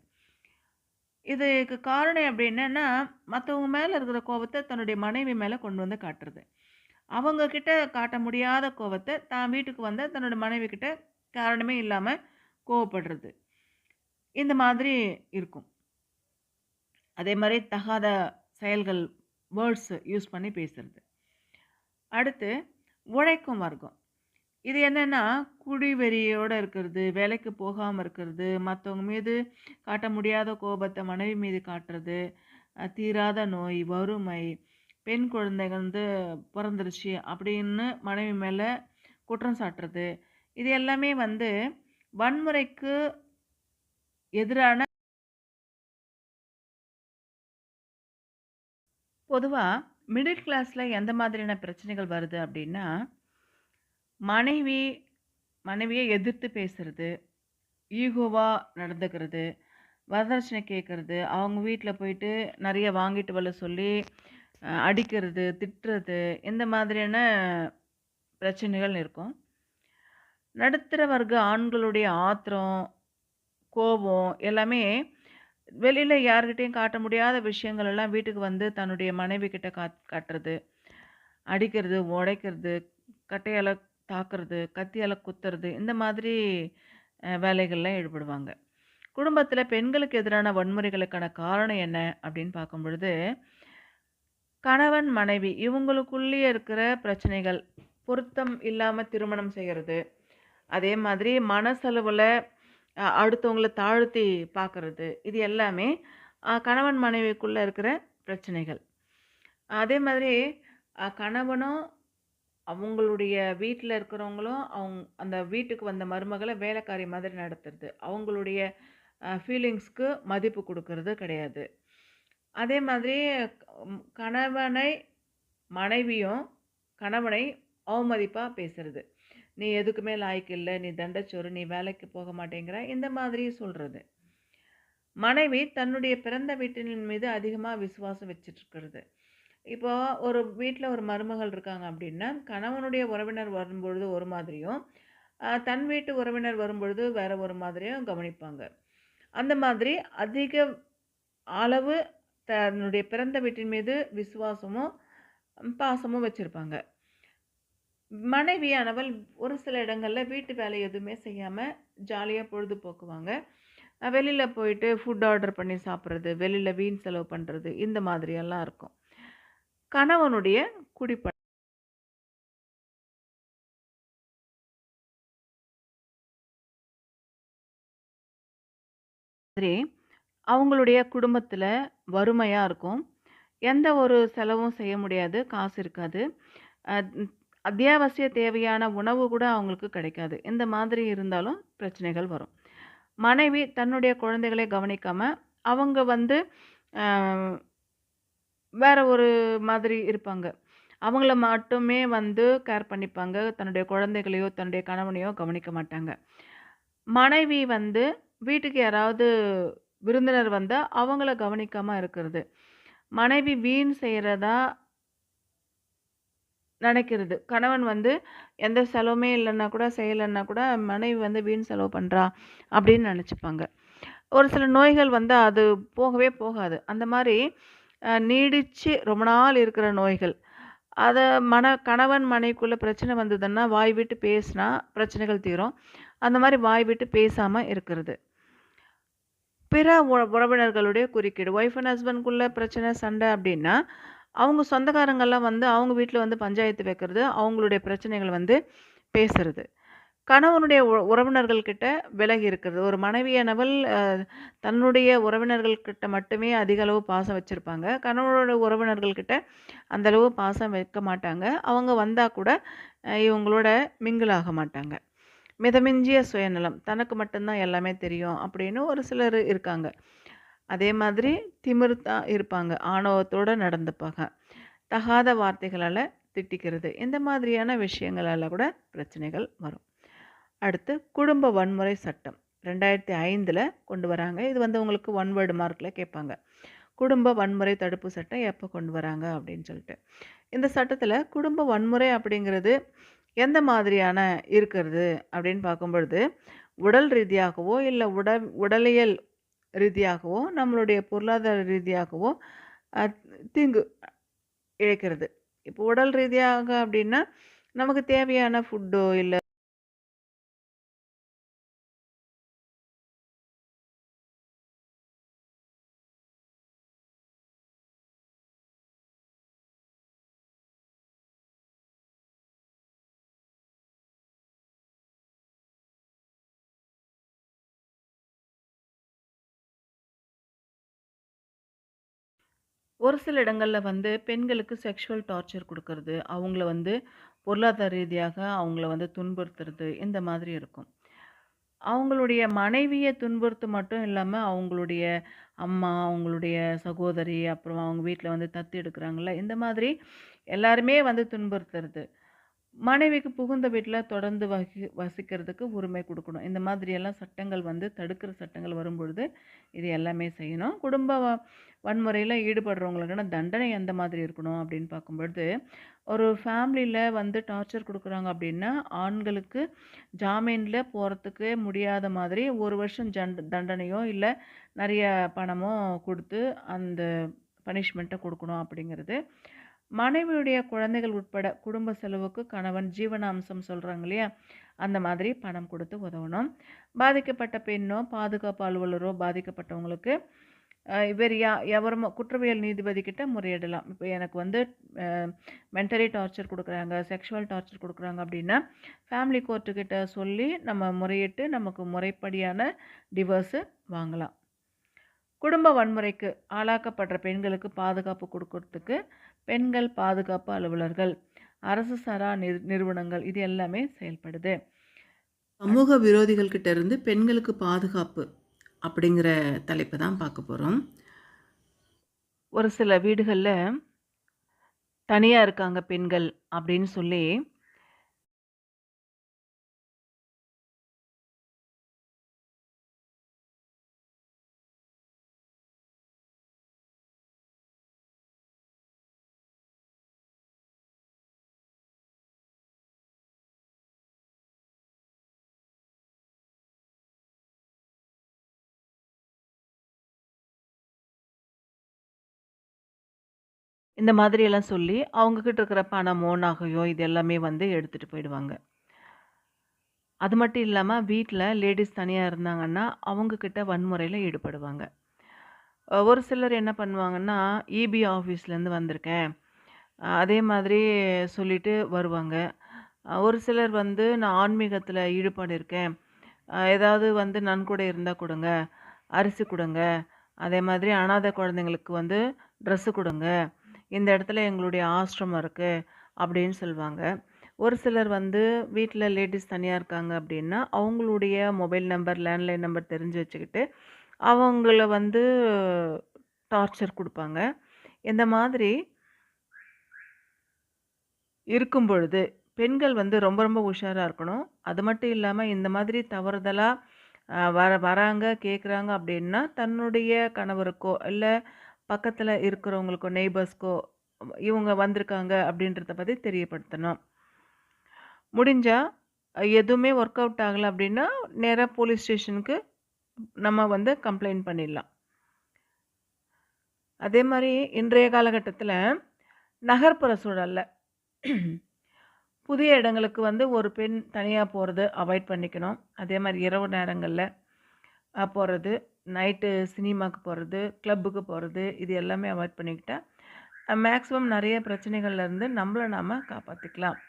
இதுக்கு காரணம் அப்படி என்னன்னா, மத்தவங்க மேல இருக்கிற கோவத்த தன்னுடைய மனைவி மேல கொண்டு வந்து காட்டுறது. அவங்க கிட்ட காட்ட முடியாத கோவத்த தான் வீட்டுக்கு வந்த தன்னோட மனைவி கிட்ட காரணமே இல்லாம கோவப்படுறது. இந்த மாதிரி இருக்கும். அதே மாரி தகாத செயல்கள், வேர்ட்ஸ் யூஸ் பண்ணி பேசுறது. அடுத்து உழைக்கும் வர்க்கம். இது என்னன்னா, குடிவெறியோட இருக்கிறது, வேலைக்கு போகாம இருக்கிறது, மத்தவங்க மீது காட்ட முடியாத கோபத்த மனைவி மீது காட்டுறது, தீராத நோய், வறுமை, பெண் குழந்தைகள் வந்து பொறந்துருச்சு அப்படின்னு மனைவி மேல குற்றம் சாட்டுறது. இது எல்லாமே வந்து வன்முறைக்கு எதிரான பொதுவா மிடில் கிளாஸ்ல எந்த மாதிரியான பிரச்சனைகள் வருது அப்படின்னா, மனைவி மனைவிய எதிர்த்து பேசுறது, ஈகோவா நடந்துக்கிறது, வரதட்சணை கேட்கறது, அவங்க வீட்ல போயிட்டு நெறைய வாங்கிட்டு வர சொல்லி அடிக்கிறது, திட்டுறது, இந்த மாதிரியான பிரச்சனைகள் இருக்கும். நடுத்தர வர்க்க ஆண்களுடைய ஆத்திரம், கோபம் எல்லாமே வெளியில யார்கிட்டயும் காட்ட முடியாத விஷயங்கள் எல்லாம் வீட்டுக்கு வந்து தன்னுடைய மனைவி கிட்ட காட்டுறது, அடிக்கிறது, உடைக்கிறது, கட்டையால தாக்குறது, கத்தியால குத்துறது, இந்த மாதிரி வேலைகள்ல ஈடுபடுவாங்க. குடும்பத்தில பெண்களுக்கு எதிரான வன்முறைகளுக்கான காரணம் என்ன அப்படின்னு பார்க்கும் பொழுது, கணவன், மனைவி இவங்களுக்குள்ளேயே இருக்கிற பிரச்சனைகள், பொருத்தம் இல்லாம திருமணம் செய்யறது, அதே மாதிரி மனசளவுல அடுத்தவங்கள தாழ்த்தி பார்க்கறது, இது எல்லாமே கணவன் மனைவிக்குள்ள இருக்கிற பிரச்சனைகள். அதே மாதிரி கணவனும் அவங்களுடைய வீட்ல இருக்கிறவங்களும் அந்த வீட்டுக்கு வந்த மருமகள வேலைக்காரி மாதிரி நடத்துறது. அவங்களுடைய ஃபீலிங்ஸ்க்கு மதிப்பு குடுக்கறது கிடையாது. அதே மாதிரி கணவனை மனைவியும் கணவனை அவமதிப்பா பேசுறது. "நீ எதுக்குமே லாயக்கு இல்ல. நீ தண்டச்சோறு. நீ வேலைக்கு போக மாட்டேங்கிற." இந்த மாதிரி சொல்றது. மனைவி தன்னுடைய பிறந்த வீட்டின் மீது அதிகமா விசுவாசம் வச்சுட்ருக்கிறது. இப்போ ஒரு வீட்ல ஒரு மருமகள் இருக்காங்க அப்படின்னா, கணவனுடைய உறவினர் வரும்பொழுது ஒரு மாதிரியும், தன் வீட்டு உறவினர் வரும்பொழுது வேற ஒரு மாதிரியும் கவனிப்பாங்க. அந்த மாதிரி அதிக அளவு தன்னுடைய பிறந்த வீட்டின் மீது விசுவாசமும், பாசமும் வச்சிருப்பாங்க. மனைவியானவள் ஒரு சில இடங்கள்ல வீட்டு வேலை எதுவுமே செய்யாம ஜாலியா பொழுது போக்குவாங்க. வெளியில போயிட்டு ஃபுட் ஆர்டர் பண்ணி சாப்பிடுறது, வெளியில வீண் செலவு பண்றது, இந்த மாதிரியெல்லாம் இருக்கும். கணவனுடைய குடிப்பழக்கம் மாதிரி அவங்களுடைய குடும்பத்துல வறுமையா இருக்கும். எந்த ஒரு செலவும் செய்ய முடியாது. காசு இருக்காது. அ ம் அத்தியாவசிய தேவையான உணவு கூட அவங்களுக்கு கிடைக்காது. இந்த மாதிரி இருந்தாலும் பிரச்சனைகள் வரும். மனைவி தன்னுடைய குழந்தைகளை கவனிக்காம, அவங்க வந்து அ வேற ஒரு மாதிரி இருப்பாங்க. அவங்கள மட்டுமே வந்து கேர் பண்ணிப்பாங்க. தன்னுடைய குழந்தைகளையோ, தன்னுடைய கணவனையோ கவனிக்க மாட்டாங்க. மனைவி வந்து வீட்டுக்கு யாராவது விருந்தினர் வந்தா, அவங்கள கவனிக்காம இருக்கிறது. மனைவி வீண் செய்றதா நெனைக்கிறது. கணவன் வந்து எந்த செலவுமே இல்லன்னா கூட, செய்யலன்னா கூட, மனைவி வந்து வீண் செலவு பண்றா அப்படின்னு நெனச்சுப்பாங்க. ஒரு சில நோய்கள் வந்து அது போகவே போகாது. அந்த மாரி நீடிச்சு ரொம்ப நாள் இருக்கிற நோய்கள். அத கணவன் மனைவிக்குள்ள பிரச்சனை வந்ததுன்னா, வாய் விட்டு பேசினா பிரச்சனைகள் தீரும். அந்த மாரி வாய் விட்டு பேசாம இருக்கிறது. பிற உறவினர்களுடைய குறுக்கீடு. ஒய்ஃப் அண்ட் ஹஸ்பண்ட்குள்ள பிரச்சனை, சண்டை அப்டின்னா, அவங்க சொந்தக்காரங்கலாம் வந்து அவங்க வீட்ல வந்து பஞ்சாயத்து வைக்கிறது, அவங்களுடைய பிரச்சனைகள் வந்து பேசுறது. கணவனுடைய உறவினர்கள் கிட்ட விலகி இருக்கிறது. ஒரு மனைவியானவள் தன்னுடைய உறவினர்கள் கிட்ட மட்டுமே அதிக அளவு பாசம் வச்சிருப்பாங்க. கணவனோட உறவினர்கள் கிட்ட அந்த அளவு பாசம் வைக்க மாட்டாங்க. அவங்க வந்தா கூட இவங்களோட மிங்கிள் ஆக மாட்டாங்க. மிதமிஞ்சிய சுயநலம். தனக்கு மட்டும் தான் எல்லாமே தெரியும் அப்படின்னு ஒரு சிலர் இருக்காங்க. அதே மாதிரி திமிர்த்தா இருப்பாங்க. ஆணவத்தோட நடந்துப்பாங்க. தகாத வார்த்தைகளால திட்டிக்கிறது. இந்த மாதிரியான விஷயங்களால கூட பிரச்சனைகள் வரும். அடுத்து குடும்ப வன்முறை சட்டம். 2005ல கொண்டு வராங்க. இது வந்து உங்களுக்கு 1 வேர்ட் மார்க்ல கேட்பாங்க. குடும்ப வன்முறை தடுப்பு சட்டம் எப்போ கொண்டு வராங்க அப்படின்னு சொல்லிட்டு. இந்த சட்டத்தில குடும்ப வன்முறை அப்படிங்கிறது எந்த மாதிரியான இருக்கிறது அப்படின்னு பார்க்கும்பொழுது, உடல் ரீதியாகவோ, இல்ல உடலியல் ரீதியாகவோ, நம்மளுடைய பொருளாதார ரீதியாகவோ அ தீங்கு இழைக்கிறது. இப்போ உடல் ரீதியாக அப்படின்னா, நமக்கு தேவையான ஃபுட்டோ, இல்ல ஒரு சில இடங்கள்ல வந்து பெண்களுக்கு செக்ஷுவல் டார்ச்சர் குடுக்கறது, அவங்கள வந்து பொருளாதார ரீதியாக அவங்கள வந்து துன்புறுத்துறது, இந்த மாதிரி இருக்கும். அவங்களுடைய மனைவிய துன்புறுத்த மட்டும் இல்லாம, அவங்களுடைய அம்மா, அவங்களுடைய சகோதரி, அப்புறம் அவங்க வீட்ல வந்து தத்து எடுக்குறாங்கல்ல, இந்த மாதிரி எல்லாருமே வந்து துன்புறுத்துறது. மனைவிக்கு புகுந்த வீட்ல தொடர்ந்து வசிக்கிறதுக்கு உரிமை குடுக்கணும். இந்த மாதிரியெல்லாம் சட்டங்கள் வந்து தடுக்கிற சட்டங்கள் வரும்பொழுது, இது எல்லாமே செய்யணும். குடும்ப வன்முறையில ஈடுபடுறவங்களுக்கான தண்டனை எந்த மாதிரி இருக்கணும் அப்படின்னு பார்க்கும்பொழுது, ஒரு ஃபேமிலில வந்து டார்ச்சர் குடுக்குறாங்க அப்படின்னா, ஆண்களுக்கு ஜாமீன்ல போறதுக்கே முடியாத மாதிரி 1 வருஷம் தண்டனையோ, இல்ல நெறைய பணமோ குடுத்து அந்த பனிஷ்மென்ட்ட குடுக்கணும் அப்படிங்கிறது. மனைவியுடைய குழந்தைகள் உட்பட குடும்ப செலவுக்கு கணவன் ஜீவனாம்சம் சொல்றாங்க இல்லையா? அந்த மாதிரி பணம் குடுத்து உதவணும். பாதிக்கப்பட்ட பெண்ணோ, பாதுகாப்பு அலுவலரோ பாதிக்கப்பட்டவங்களுக்கு வேறு எவருமோ குற்றவியல் நீதிபதி கிட்ட முறையிடலாம். இப்ப எனக்கு வந்து அ மென்டலி டார்ச்சர் குடுக்குறாங்க, செக்ஷுவல் டார்ச்சர் குடுக்குறாங்க அப்டின்னா, ஃபேமிலி கோர்ட்டு கிட்ட சொல்லி நம்ம முறையிட்டு நமக்கு முறைப்படியான டிவோர்ஸு வாங்கலாம். குடும்ப வன்முறைக்கு ஆளாக்கப்படுற பெண்களுக்கு பாதுகாப்பு குடுக்குறதுக்கு, பெண்கள் பாதுகாப்பு அலுவலர்கள், அரசு சாரா நிறுவனங்கள் இது எல்லாமே செயல்படுது. சமூக விரோதிகள் கிட்ட இருந்து பெண்களுக்கு பாதுகாப்பு அப்படிங்கிற தலைப்பு தான் பார்க்க போறோம். ஒரு சில வீடுகள்ல தனியா இருக்காங்க பெண்கள் அப்படின்னு சொல்லி இந்த மாதிரியெல்லாம் சொல்லி, அவங்க கிட்ட இருக்கிற பணமோ, நகையோ இது எல்லாமே வந்து எடுத்துட்டு போயிடுவாங்க. அது மட்டும் இல்லாம வீட்ல லேடீஸ் தனியா இருந்தாங்கன்னா, அவங்க கிட்ட வன்முறையில ஈடுபடுவாங்க. ஒரு சிலர் என்ன பண்ணுவாங்கன்னா, இபி ஆஃபீஸ்லேருந்து வந்திருக்கேன். அதே மாதிரி சொல்லிட்டு வருவாங்க. ஒரு சிலர் வந்து நான் ஆன்மீகத்தில ஈடுபாடு இருக்கேன். ஏதாவது வந்து நன்கொடை இருந்தா குடுங்க. அரிசி குடுங்க. அதே மாதிரி அனாதை குழந்தைங்களுக்கு வந்து ட்ரெஸ்ஸு குடுங்க. இந்த இடத்துல எங்களுடைய ஆசிரமம் இருக்கு. அப்படின்னு சொல்வாங்க. ஒரு சிலர் வந்து வீட்ல லேடீஸ் தனியா இருக்காங்க அப்படின்னா, அவங்களுடைய மொபைல் நம்பர், லேண்ட்லைன் நம்பர் தெரிஞ்சு வச்சுக்கிட்டு, அவங்கள வந்து டார்ச்சர் குடுப்பாங்க. இந்த மாதிரி இருக்கும் பொழுது, பெண்கள் வந்து ரொம்ப ரொம்ப உஷாரா இருக்கணும். அது மட்டும் இல்லாம இந்த மாதிரி தவறுதலா வராங்க, கேட்குறாங்க அப்படின்னா, தன்னுடைய கணவருக்கோ, இல்ல பக்கத்துல இருக்கிறவங்களுக்கோ, நெய்பர்ஸ்க்கோ இவங்க வந்திருக்காங்க அப்படின்றத பத்தி தெரியப்படுத்தணும். முடிஞ்சா எதுவுமே ஒர்க் அவுட் ஆகல அப்படின்னா, நேரா போலீஸ் ஸ்டேஷனுக்கு நம்ம வந்து கம்ப்ளைண்ட் பண்ணிடலாம். அதே மாரி இன்றைய காலகட்டத்தில நகர்ப்புற சூழல்ல புதிய இடங்களுக்கு வந்து ஒரு பெண் தனியா போறது அவாய்ட் பண்ணிக்கணும். அதே மாரி இரவு நேரங்கள்ல போறது, நைட்டு சினிமாக்கு போறது, கிளப்புக்கு போறது, இது எல்லாமே அவாய்ட் பண்ணிக்கிட்டா, மேக்ஸிமம் நெறைய பிரச்சனைகள்ல இருந்து நம்மள நாம காப்பாத்திக்கலாம்.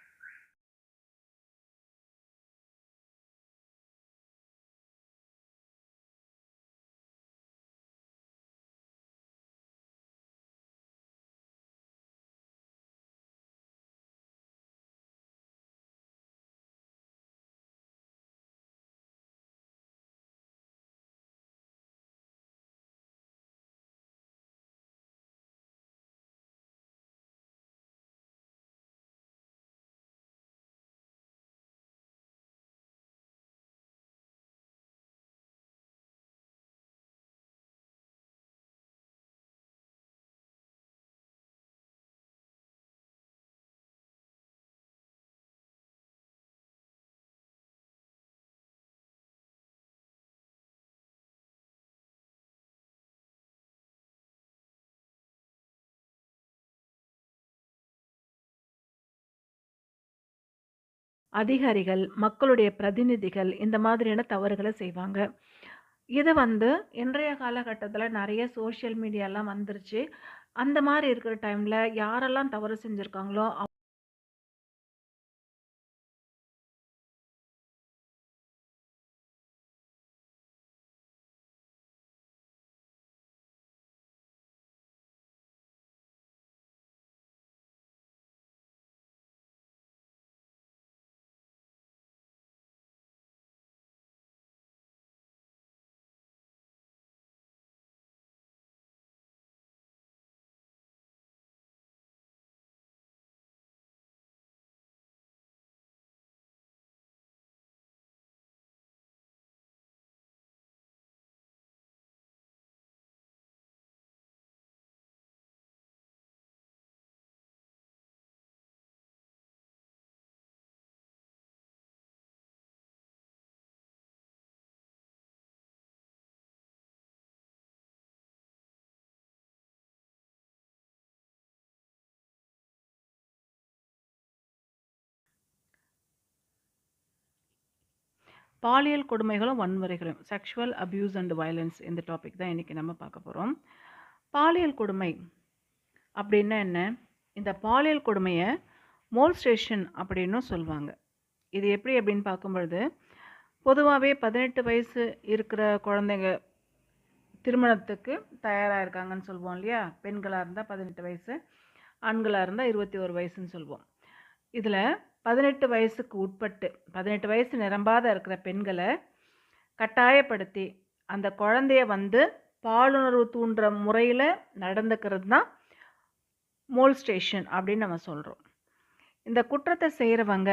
அதிகாரிகள், மக்களுடைய பிரதிநிதிகள் இந்த மாதிரியான தவறுகள செய்வாங்க. இது வந்து இன்றைய காலகட்டத்தில நெறைய சோஷியல் மீடியாலாம் வந்துருச்சு. அந்த மாரி இருக்கிற டைம்ல யாரெல்லாம் தவறு செஞ்சிருக்காங்களோ, பாலியல் கொடுமைகளும், வன்முறைகளும் செக்ஷுவல் அபியூஸ் அண்ட் வயலன்ஸ் இந்த டாபிக் தான் இன்னைக்கு நம்ம பார்க்க போறோம். பாலியல் கொடுமை அப்படின்னா என்ன? இந்த பாலியல் கொடுமைய மோல்ஸ்டேஷன் அப்படின்னும் சொல்வாங்க. இது எப்படி அப்படின்னு பார்க்கும்பொழுது, பொதுவாவே 18 வயசு இருக்கிற குழந்தைங்க திருமணத்துக்கு தயாரா இருக்காங்கன்னு சொல்வோம் இல்லையா? பெண்களா இருந்தா 18 வயசு, ஆண்களா இருந்தா 21 வயசுன்னு சொல்வோம். இதுல 18 வயசுக்கு உட்பட்டு 18 வயசு நிரம்பாத இருக்கிற பெண்கள கட்டாயப்படுத்தி, அந்த குழந்தைய வந்து பாலுணர்வு தூண்டுற முறையில நடந்துக்கிறது தான் மோல்ஸ்டேஷன் அப்படின்னு நம்ம சொல்றோம். இந்த குற்றத்த செய்றவங்க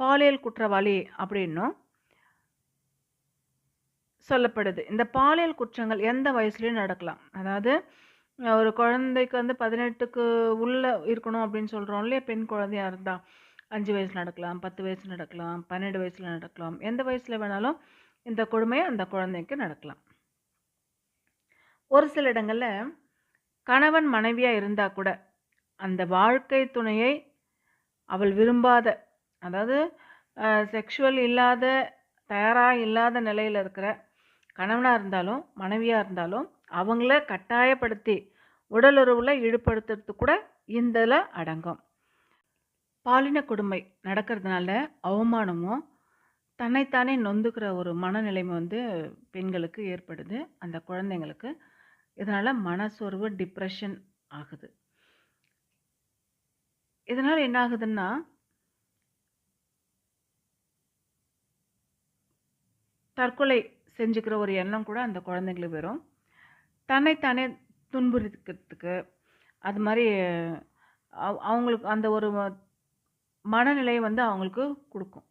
பாலியல் குற்றவாளி அப்படின்னும் சொல்லப்படுது. இந்த பாலியல் குற்றங்கள் எந்த வயசுலயும் நடக்கலாம். அதாவது ஒரு குழந்தைக்கு வந்து 18க்கு உள்ள இருக்கணும் அப்படின்னு சொல்றோம் இல்லையா? பெண் குழந்தையா இருந்தா 5 வயசுல நடக்கலாம், 10 வயசுல நடக்கலாம், 12 வயசுல நடக்கலாம். எந்த வயசுல வேணாலும் இந்த கொடுமை அந்த குழந்தைக்கு நடக்கலாம். ஒரு சில இடங்கள்ல கணவன் மனைவியா இருந்தா கூட அந்த வாழ்க்கை துணையை அவள் விரும்பாத, அதாவது செக்ஷுவல் இல்லாத, தயாரா இல்லாத நிலையில இருக்கிற கணவனா இருந்தாலும், மனைவியா இருந்தாலும், அவங்கள கட்டாயப்படுத்தி உடலுறவுல ஈடுபடுத்துறது கூட இந்தல அடங்கும். பாலின கொடுமை நடக்கிறதுனால அவமானமும், தன்னைத்தானே நொந்துக்கிற ஒரு மனநிலைமை வந்து பெண்களுக்கு ஏற்படுது. அந்த குழந்தைங்களுக்கு. இதனால மனசோர்வு, டிப்ரஷன் ஆகுது. இதனால என்ன ஆகுதுன்னா, தற்கொலை செஞ்சுக்கிற ஒரு எண்ணம் கூட அந்த குழந்தைங்களுக்கு வரும். தன்னைத்தானே துன்புறுத்திக்கிறதுக்கு, அது மாரி அவங்களுக்கு அந்த ஒரு மனநிலையை வந்து அவங்களுக்கு குடுக்கும்.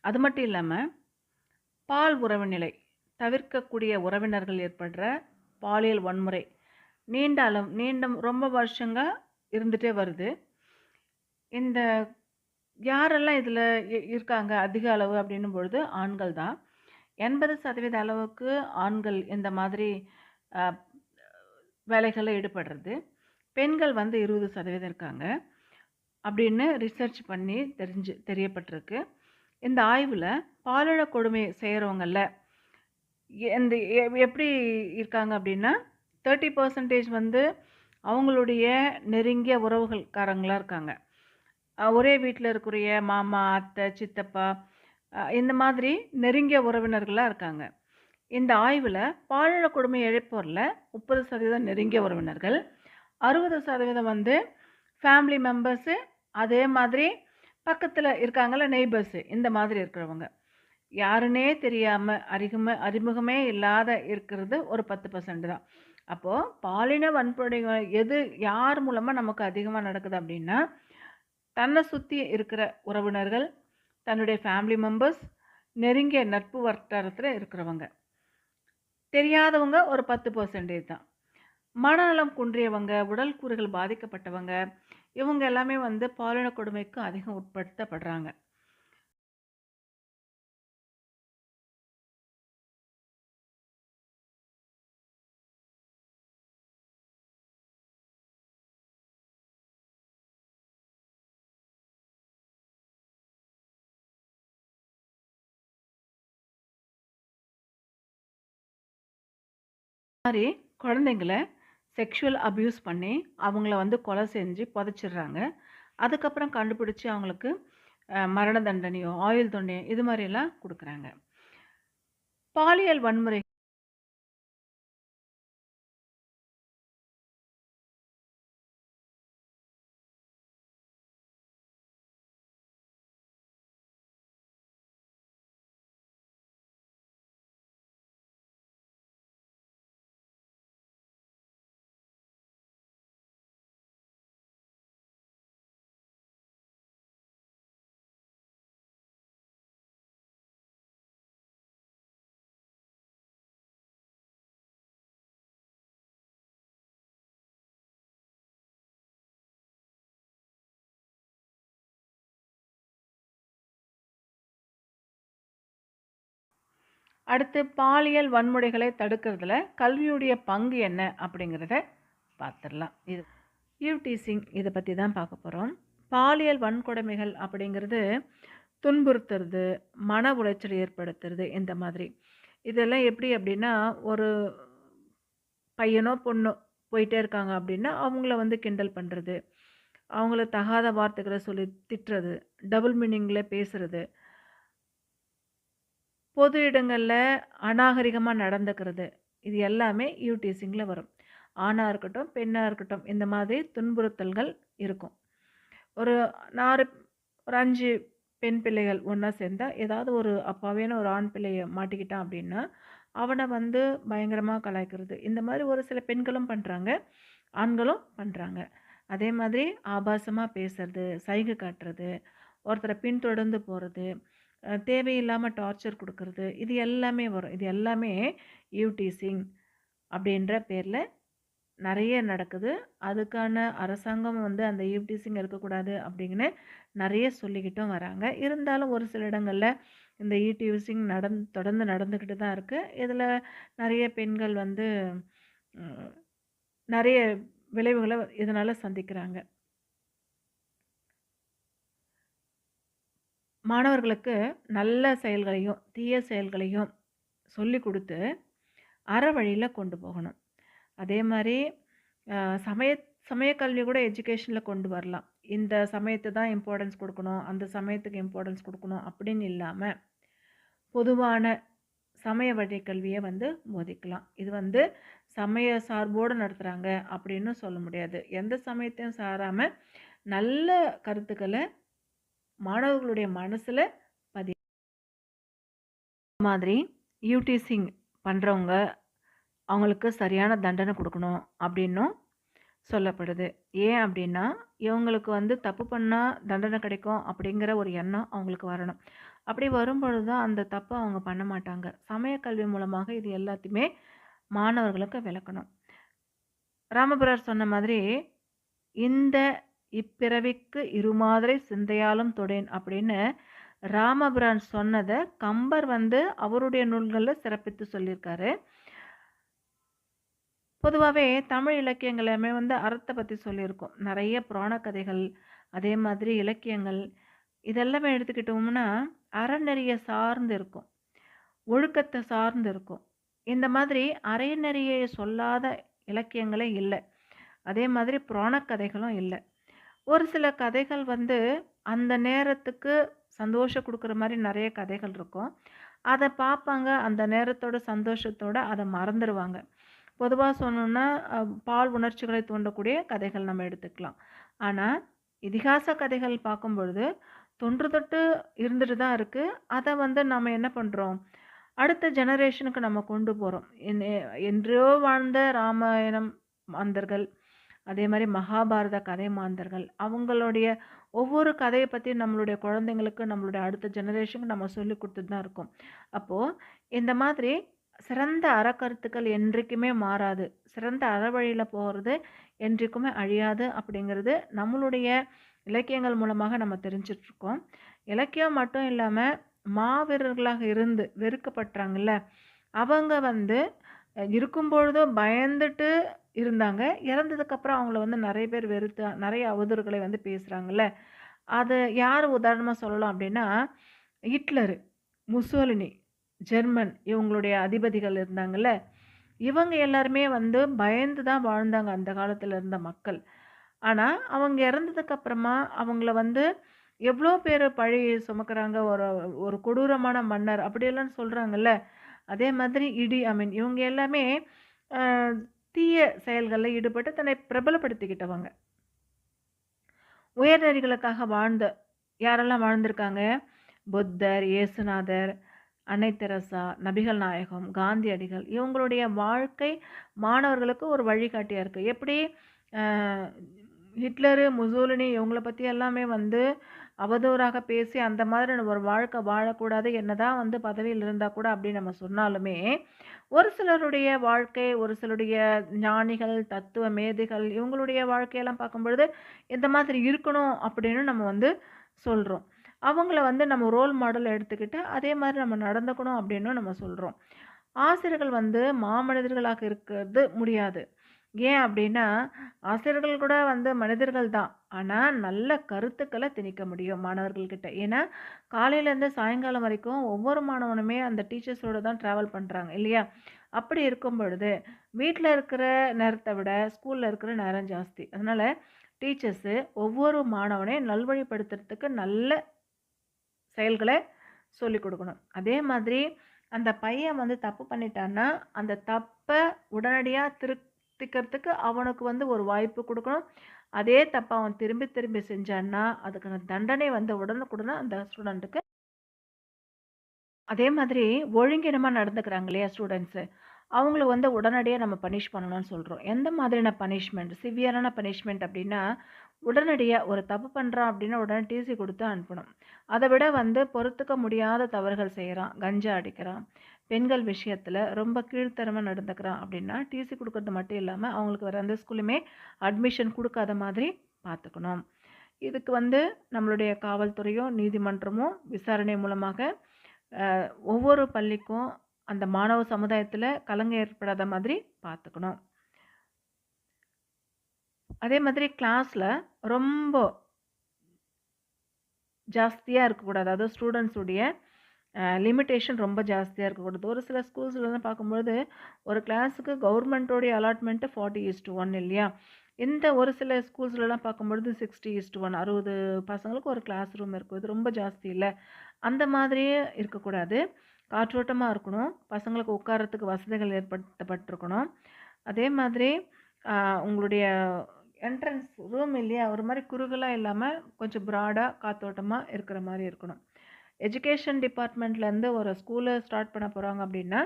அது மட்டும் இல்லாம, பால் உறவு நிலை, தவிர்க்கக்கூடிய உறவினர்கள் ஏற்படுற பாலியல் வன்முறை, நீண்ட ரொம்ப வருஷங்க இருந்துட்டே வருது. இந்த யாரெல்லாம் இதில இருக்காங்க அதிக அளவு அப்படின்னும் பொழுது ஆண்கள் தான். 80% அளவுக்கு ஆண்கள் இந்த மாதிரி அ வேலைகள்ல ஈடுபடுறது. பெண்கள் வந்து 20% இருக்காங்க. அப்படின்னு ரிசர்ச் பண்ணி தெரியப்பட்டிருக்கு. இந்த ஆய்வுல பாலின கொடுமை செய்றவங்கல்ல இந்த எப்படி இருக்காங்க அப்படின்னா, 30% வந்து அவங்களுடைய நெருங்கிய உறவுகள்காரங்களா இருக்காங்க. ஒரே வீட்ல இருக்கக்கூடிய மாமா, அத்தை, சித்தப்பா இந்த மாதிரி நெருங்கிய உறவினர்களா இருக்காங்க. இந்த ஆய்வுல பாலின கொடுமை இழைப்போர்ல 30% நெருங்கிய உறவினர்கள், 60% வந்து ஃபேமிலி மெம்பர்ஸு, அதே மாதிரி பக்கத்துல இருக்காங்கல்ல நெய்பர்ஸு, இந்த மாதிரி இருக்கிறவங்க. யாருன்னே தெரியாம, அறிமுகமே இல்லாத இருக்கிறது ஒரு 10% தான். அப்போ பாலின வன்கொடுமை யார் மூலமா நமக்கு அதிகமா நடக்குது அப்படின்னா, தன்னை சுத்தி இருக்கிற உறவினர்கள், தன்னுடைய ஃபேமிலி மெம்பர்ஸ், நெருங்கிய நட்பு வட்டாரத்துல இருக்கிறவங்க. தெரியாதவங்க ஒரு 10% தான். மனநலம் குன்றியவங்க, உடல் கூறுகள் பாதிக்கப்பட்டவங்க, இவங்க எல்லாமே வந்து பாலின கொடுமைக்கு அதிகம் உட்படுத்தப்படுறாங்க. மாரி குழந்தைங்கள செக்ஷுவல் அபியூஸ் பண்ணி, அவங்கள வந்து கொலை செஞ்சு புதைச்சிடுறாங்க. அதுக்கப்புறம் கண்டுபிடிச்சு அவங்களுக்கு மரண தண்டனையோ, ஆயுள் தண்டனையோ இது மாரியெல்லாம் குடுக்குறாங்க. பாலியல் வன்முறை அடுத்து பாலியல் வன்முறைகளை தடுக்கிறதுல கல்வியுடைய பங்கு என்ன அப்படிங்கிறத பார்த்துடலாம். ஈவ்டீசிங் இதை பற்றி தான் பார்க்க போகிறோம். பாலியல் வன்கொடுமைகள் அப்படிங்கிறது துன்புறுத்துறது, மன உளைச்சல் ஏற்படுத்துறது இந்த மாதிரி. இதெல்லாம் எப்படி அப்படின்னா, ஒரு பையனோ பொண்ணோ போயிட்டே இருக்காங்க அப்படின்னா, அவங்கள வந்து கிண்டல் பண்ணுறது, அவங்கள தகாத வார்த்தைகளை சொல்லி திட்டுறது, டபுள் மீனிங்கில் பேசுறது, பொது இடங்களில் அநாகரிகமாக நடந்துக்கிறது, இது எல்லாமே ஈவ்டீசிங்கில் வரும். ஆணாக இருக்கட்டும், பெண்ணாக இருக்கட்டும், இந்த மாதிரி துன்புறுத்தல்கள் இருக்கும். ஒரு 4 ஒரு 5 பெண் பிள்ளைகள் ஒன்றா சேர்ந்தா, ஏதாவது ஒரு அப்பாவியான ஒரு ஆண் பிள்ளைய மாட்டிக்கிட்டான் அப்படின்னா, அவனை வந்து பயங்கரமாக கலாய்க்கிறது. இந்த மாதிரி ஒரு சில பெண்களும் பண்ணுறாங்க, ஆண்களும் பண்ணுறாங்க. அதே மாதிரி ஆபாசமாக பேசுறது, சைகை காட்டுறது, ஒருத்தரை பின்தொடர்ந்து போகிறது, தேவையில்லாமல் டார்ச்சர் கொடுக்கறது, இது எல்லாமே வரும். இது எல்லாமே ஈவ்டீசிங் அப்படின்ற பேரில் நிறைய நடக்குது. அதுக்கான அரசாங்கம் வந்து அந்த ஈவ்டீசிங் இருக்கக்கூடாது அப்படின்னு நிறைய சொல்லிக்கிட்டும் வராங்க. இருந்தாலும் ஒரு சில இடங்கள்ல இந்த ஈவ்டீசிங் தொடர்ந்து நடந்துக்கிட்டு தான் இருக்கு. இதில் நிறைய பெண்கள் வந்து ம், நிறைய விளைவுகளை இதனால சந்திக்கிறாங்க. மாணவர்களுக்கு நல்ல செயல்களையும் தீய செயல்களையும் சொல்லி கொடுத்து அற வழியில் கொண்டு போகணும். அதே மாதிரி சமய சமய கல்வி கூட எஜுகேஷனில் கொண்டு வரலாம். இந்த சமயத்தை தான் இம்பார்ட்டன்ஸ் கொடுக்கணும், அந்த சமயத்துக்கு இம்பார்ட்டன்ஸ் கொடுக்கணும் அப்படின்னு இல்லாமல் பொதுவான சமய வழி கல்வியை வந்து போதிக்கலாம். இது வந்து சமய சார்போடு நடத்துகிறாங்க அப்படின்னு சொல்ல முடியாது. எந்த சமயத்தையும் சாராமல் நல்ல கருத்துக்களை மாணவர்களுடைய மனசில் மாதிரி யூடிசிங் பண்ணுறவங்க அவங்களுக்கு சரியான தண்டனை கொடுக்கணும் அப்படின்னும் சொல்லப்படுது. ஏன் அப்படின்னா, இவங்களுக்கு வந்து தப்பு பண்ணால் தண்டனை கிடைக்கும் அப்படிங்கிற ஒரு எண்ணம் அவங்களுக்கு வரணும். அப்படி வரும்பொழுது தான் அந்த தப்பை அவங்க பண்ண மாட்டாங்க. சமய கல்வி மூலமாக இது எல்லாத்தையுமே மாணவர்களுக்கு விளக்கணும். ராமபுரார் சொன்ன மாதிரி, இந்த இப்பிறவிக்கு இருமாதிரை சிந்தையாலும் தொடேன் அப்படின்னு ராமபுரான் சொன்னதை கம்பர் வந்து அவருடைய நூல்களில் சிறப்பித்து சொல்லியிருக்காரு. பொதுவாகவே தமிழ் இலக்கியங்கள் எல்லாமே வந்து அறத்தை பற்றி சொல்லியிருக்கோம். நிறைய புராண கதைகள், அதே மாதிரி இலக்கியங்கள் இதெல்லாமே எடுத்துக்கிட்டோம்னா அறநெறியை சார்ந்து இருக்கும், ஒழுக்கத்தை சார்ந்து இருக்கும். இந்த மாதிரி அறநெறியை சொல்லாத இலக்கியங்களே இல்லை. அதே மாதிரி புராண கதைகளும் இல்லை. ஒரு சில கதைகள் வந்து அந்த நேரத்துக்கு சந்தோஷம் கொடுக்குற மாதிரி நிறைய கதைகள் இருக்கும். அதை பார்ப்பாங்க, அந்த நேரத்தோட சந்தோஷத்தோட அதை மறந்துடுவாங்க. பொதுவாக சொல்லணுன்னா பால் உணர்ச்சிகளை தூண்டக்கூடிய கதைகள் நம்ம எடுத்துக்கலாம். ஆனால் இதிகாச கதைகள் பார்க்கும் பொழுது தொன்று தொட்டு இருந்துட்டு தான் இருக்குது. அதை வந்து நம்ம என்ன பண்ணுறோம், அடுத்த ஜெனரேஷனுக்கு நம்ம கொண்டு போகிறோம். என்றோ வாழ்ந்த ராமாயணம் மாந்தர்கள், அதே மாதிரி மகாபாரத கதை மாந்தர்கள், அவங்களுடைய ஒவ்வொரு கதையை பற்றி நம்மளுடைய குழந்தைங்களுக்கு, நம்மளுடைய அடுத்த ஜெனரேஷனுக்கு நம்ம சொல்லி கொடுத்துட்டு தான் இருக்கோம். அப்போது இந்த மாதிரி சிறந்த அறக்கருத்துக்கள் என்றைக்குமே மாறாது, சிறந்த அறவழியில் போகிறது என்றைக்குமே அழியாது அப்படிங்கிறது நம்மளுடைய இலக்கியங்கள் மூலமாக நம்ம தெரிஞ்சிட்ருக்கோம். இலக்கியம் மட்டும் இல்லாமல் மாவீரர்களாக இருந்து வெறுக்கப்பட்டாங்கல்ல, அவங்க வந்து இருக்கும்பொழுதும் பயந்துட்டு இருந்தாங்க. இறந்ததுக்கப்புறம் அவங்கள வந்து நிறைய பேர் வெறுத்து நிறைய அவதூறுகளை வந்து பேசுகிறாங்கல்ல. அது யார் உதாரணமாக சொல்லலாம் அப்படின்னா, ஹிட்லரு, முசோலினி, ஜெர்மன் இவங்களுடைய அதிபதிகள் இருந்தாங்கல்ல, இவங்க எல்லாருமே வந்து பயந்து தான் வாழ்ந்தாங்க அந்த காலத்துல இருந்த மக்கள். ஆனா, அவங்க இறந்ததுக்கு அப்புறமா அவங்கள வந்து எவ்ளோ பேரு பழி சுமக்குறாங்க. ஒரு ஒரு கொடூரமான மன்னர் அப்படியெல்லாம் சொல்றாங்கல்ல. அதே மாதிரி ஐ மீன் இவங்க எல்லாமே அ தீய செயல்கள்ல ஈடுபட்டு தன்னை பிரபலப்படுத்திக்கிட்டவங்க. உயர்நெறிகளுக்காக யாரெல்லாம் வாழ்ந்திருக்காங்க? புத்தர், இயேசுநாதர், அன்னை தெரசா, நபிகள் நாயகம், காந்தியடிகள் இவங்களுடைய வாழ்க்கை மாணவர்களுக்கு ஒரு வழிகாட்டியா இருக்கு. எப்படி அ ஹிட்லரு, முசோலினி இவங்கள பத்தி எல்லாமே வந்து அவதூறாக பேசி அந்த மாதிரியான ஒரு வாழ்க்கை வாழக்கூடாது. என்னதான் வந்து பதவியில் இருந்தா கூட அப்படி நம்ம சொன்னாலுமே, ஒரு சிலருடைய வாழ்க்கை, ஒரு சிலருடைய ஞானிகள், தத்துவ மேதைகள் இவங்களுடைய வாழ்க்கையெல்லாம் பார்க்கும்பொழுது, இந்த மாதிரி இருக்கணும் அப்படின்னு நம்ம வந்து சொல்றோம். அவங்கள வந்து நம்ம ரோல் மாடல் எடுத்துக்கிட்டு, அதே மாரி நம்ம நடந்துக்கணும் அப்படின்னும் நம்ம சொல்றோம். ஆசிரியர்கள் வந்து மாமனிதர்களாக இருக்கிறது முடியாது. ஏன் அப்படின்னா, ஆசிரியர்கள் கூட வந்து மனிதர்கள் தான். ஆனா, நல்ல கருத்துக்கள திணிக்க முடியும் மாணவர்கள்கிட்ட. ஏன்னா, காலையிலேருந்து சாயங்காலம் வரைக்கும் ஒவ்வொரு மாணவனுமே அந்த டீச்சர்ஸோட தான் ட்ராவல் பண்றாங்க இல்லையா? அப்படி இருக்கும் பொழுது, வீட்ல இருக்கிற நேரத்த விட ஸ்கூல்ல இருக்கிற நேரம் ஜாஸ்தி. அதனால டீச்சர்ஸு ஒவ்வொரு மாணவனையும் நல்வழிப்படுத்துறதுக்கு நல்ல செயல்கள சொல்லிக் குடுக்கணும். அதே மாதிரி அந்த பையன் வந்து தப்பு பண்ணிட்டான்னா, அந்த தப்ப உடனடியா திருத்திக்கிறதுக்கு அவனுக்கு வந்து ஒரு வாய்ப்பு குடுக்கணும். அதே தப்ப அவன் திரும்பி திரும்பி செஞ்சான்னா, அதுக்கான தண்டனை வந்து உடனுக்குடனே அந்த ஸ்டூடண்ட்டுக்கு அதே மாதிரி ஒழுங்கீனமா நடந்துக்கிறாங்க இல்லையா ஸ்டூடண்ட்ஸு, அவங்கள வந்து உடனடியா நம்ம பனிஷ் பண்ணணும்னு சொல்றோம். எந்த மாதிரியான பனிஷ்மென்ட்? சிவியரான பனிஷ்மென்ட் அப்டின்னா, உடனடியா ஒரு தப்பு பண்றான் அப்டின்னா, உடனே டிசி குடுத்து அனுப்பணும். அத விட வந்து பொறுத்துக்க முடியாத தவறுகள் செய்றான், கஞ்சா அடிக்கிறான், பெண்கள் விஷயத்துல ரொம்ப கீழ்த்தரமா நடந்துக்கிறான் அப்டின்னா, டிசி குடுக்கறது மட்டும் இல்லாம, அவங்களுக்கு வேற எந்த ஸ்கூல்லயுமே அட்மிஷன் குடுக்காத மாதிரி பார்த்துக்கணும். இதுக்கு வந்து நம்மளுடைய காவல்துறையும், நீதிமன்றமும் விசாரணை மூலமாக ஒவ்வொரு பள்ளிக்கும் அந்த மாணவ சமுதாயத்துல கலங்க ஏற்படாத மாதிரி பார்த்துக்கணும். அதே மாதிரி கிளாஸ்ல ரொம்ப ஜாஸ்தியா இருக்கக்கூடாது. அதாவது ஸ்டூடண்ட்ஸ் உடைய லிமிட்டேஷன் ரொம்ப ஜாஸ்தியா இருக்கக்கூடாது. ஒரு சில ஸ்கூல்ஸ்லலாம் பார்க்கும்பொழுது, ஒரு கிளாஸுக்கு கவர்மெண்ட்டோடைய அலாட்மெண்ட்டு 40:1 இல்லையா? இந்த ஒரு சில ஸ்கூல்ஸ்லலாம் பார்க்கும்பொழுது 60:1 60 பசங்களுக்கு ஒரு கிளாஸ் ரூம் இருக்கும். இது ரொம்ப ஜாஸ்தி இல்ல. அந்த மாதிரியே இருக்கக்கூடாது. காற்றோட்டமா இருக்கணும். பசங்களுக்கு உட்கார்றதுக்கு வசதிகள் ஏற்படுத்தப்பட்டிருக்கணும். அதே மாதிரி அ உங்களுடைய என்ட்ரன்ஸ் ரூம் இல்லையா? ஒரு மாரி குறுகலா இல்லாம கொஞ்சம் ப்ராடா காத்தோட்டமா இருக்கிற மாரி இருக்கணும். எஜுகேஷன் டிபார்ட்மெண்ட்லேருந்து ஒரு ஸ்கூல ஸ்டார்ட் பண்ண போறாங்க அப்படின்னா,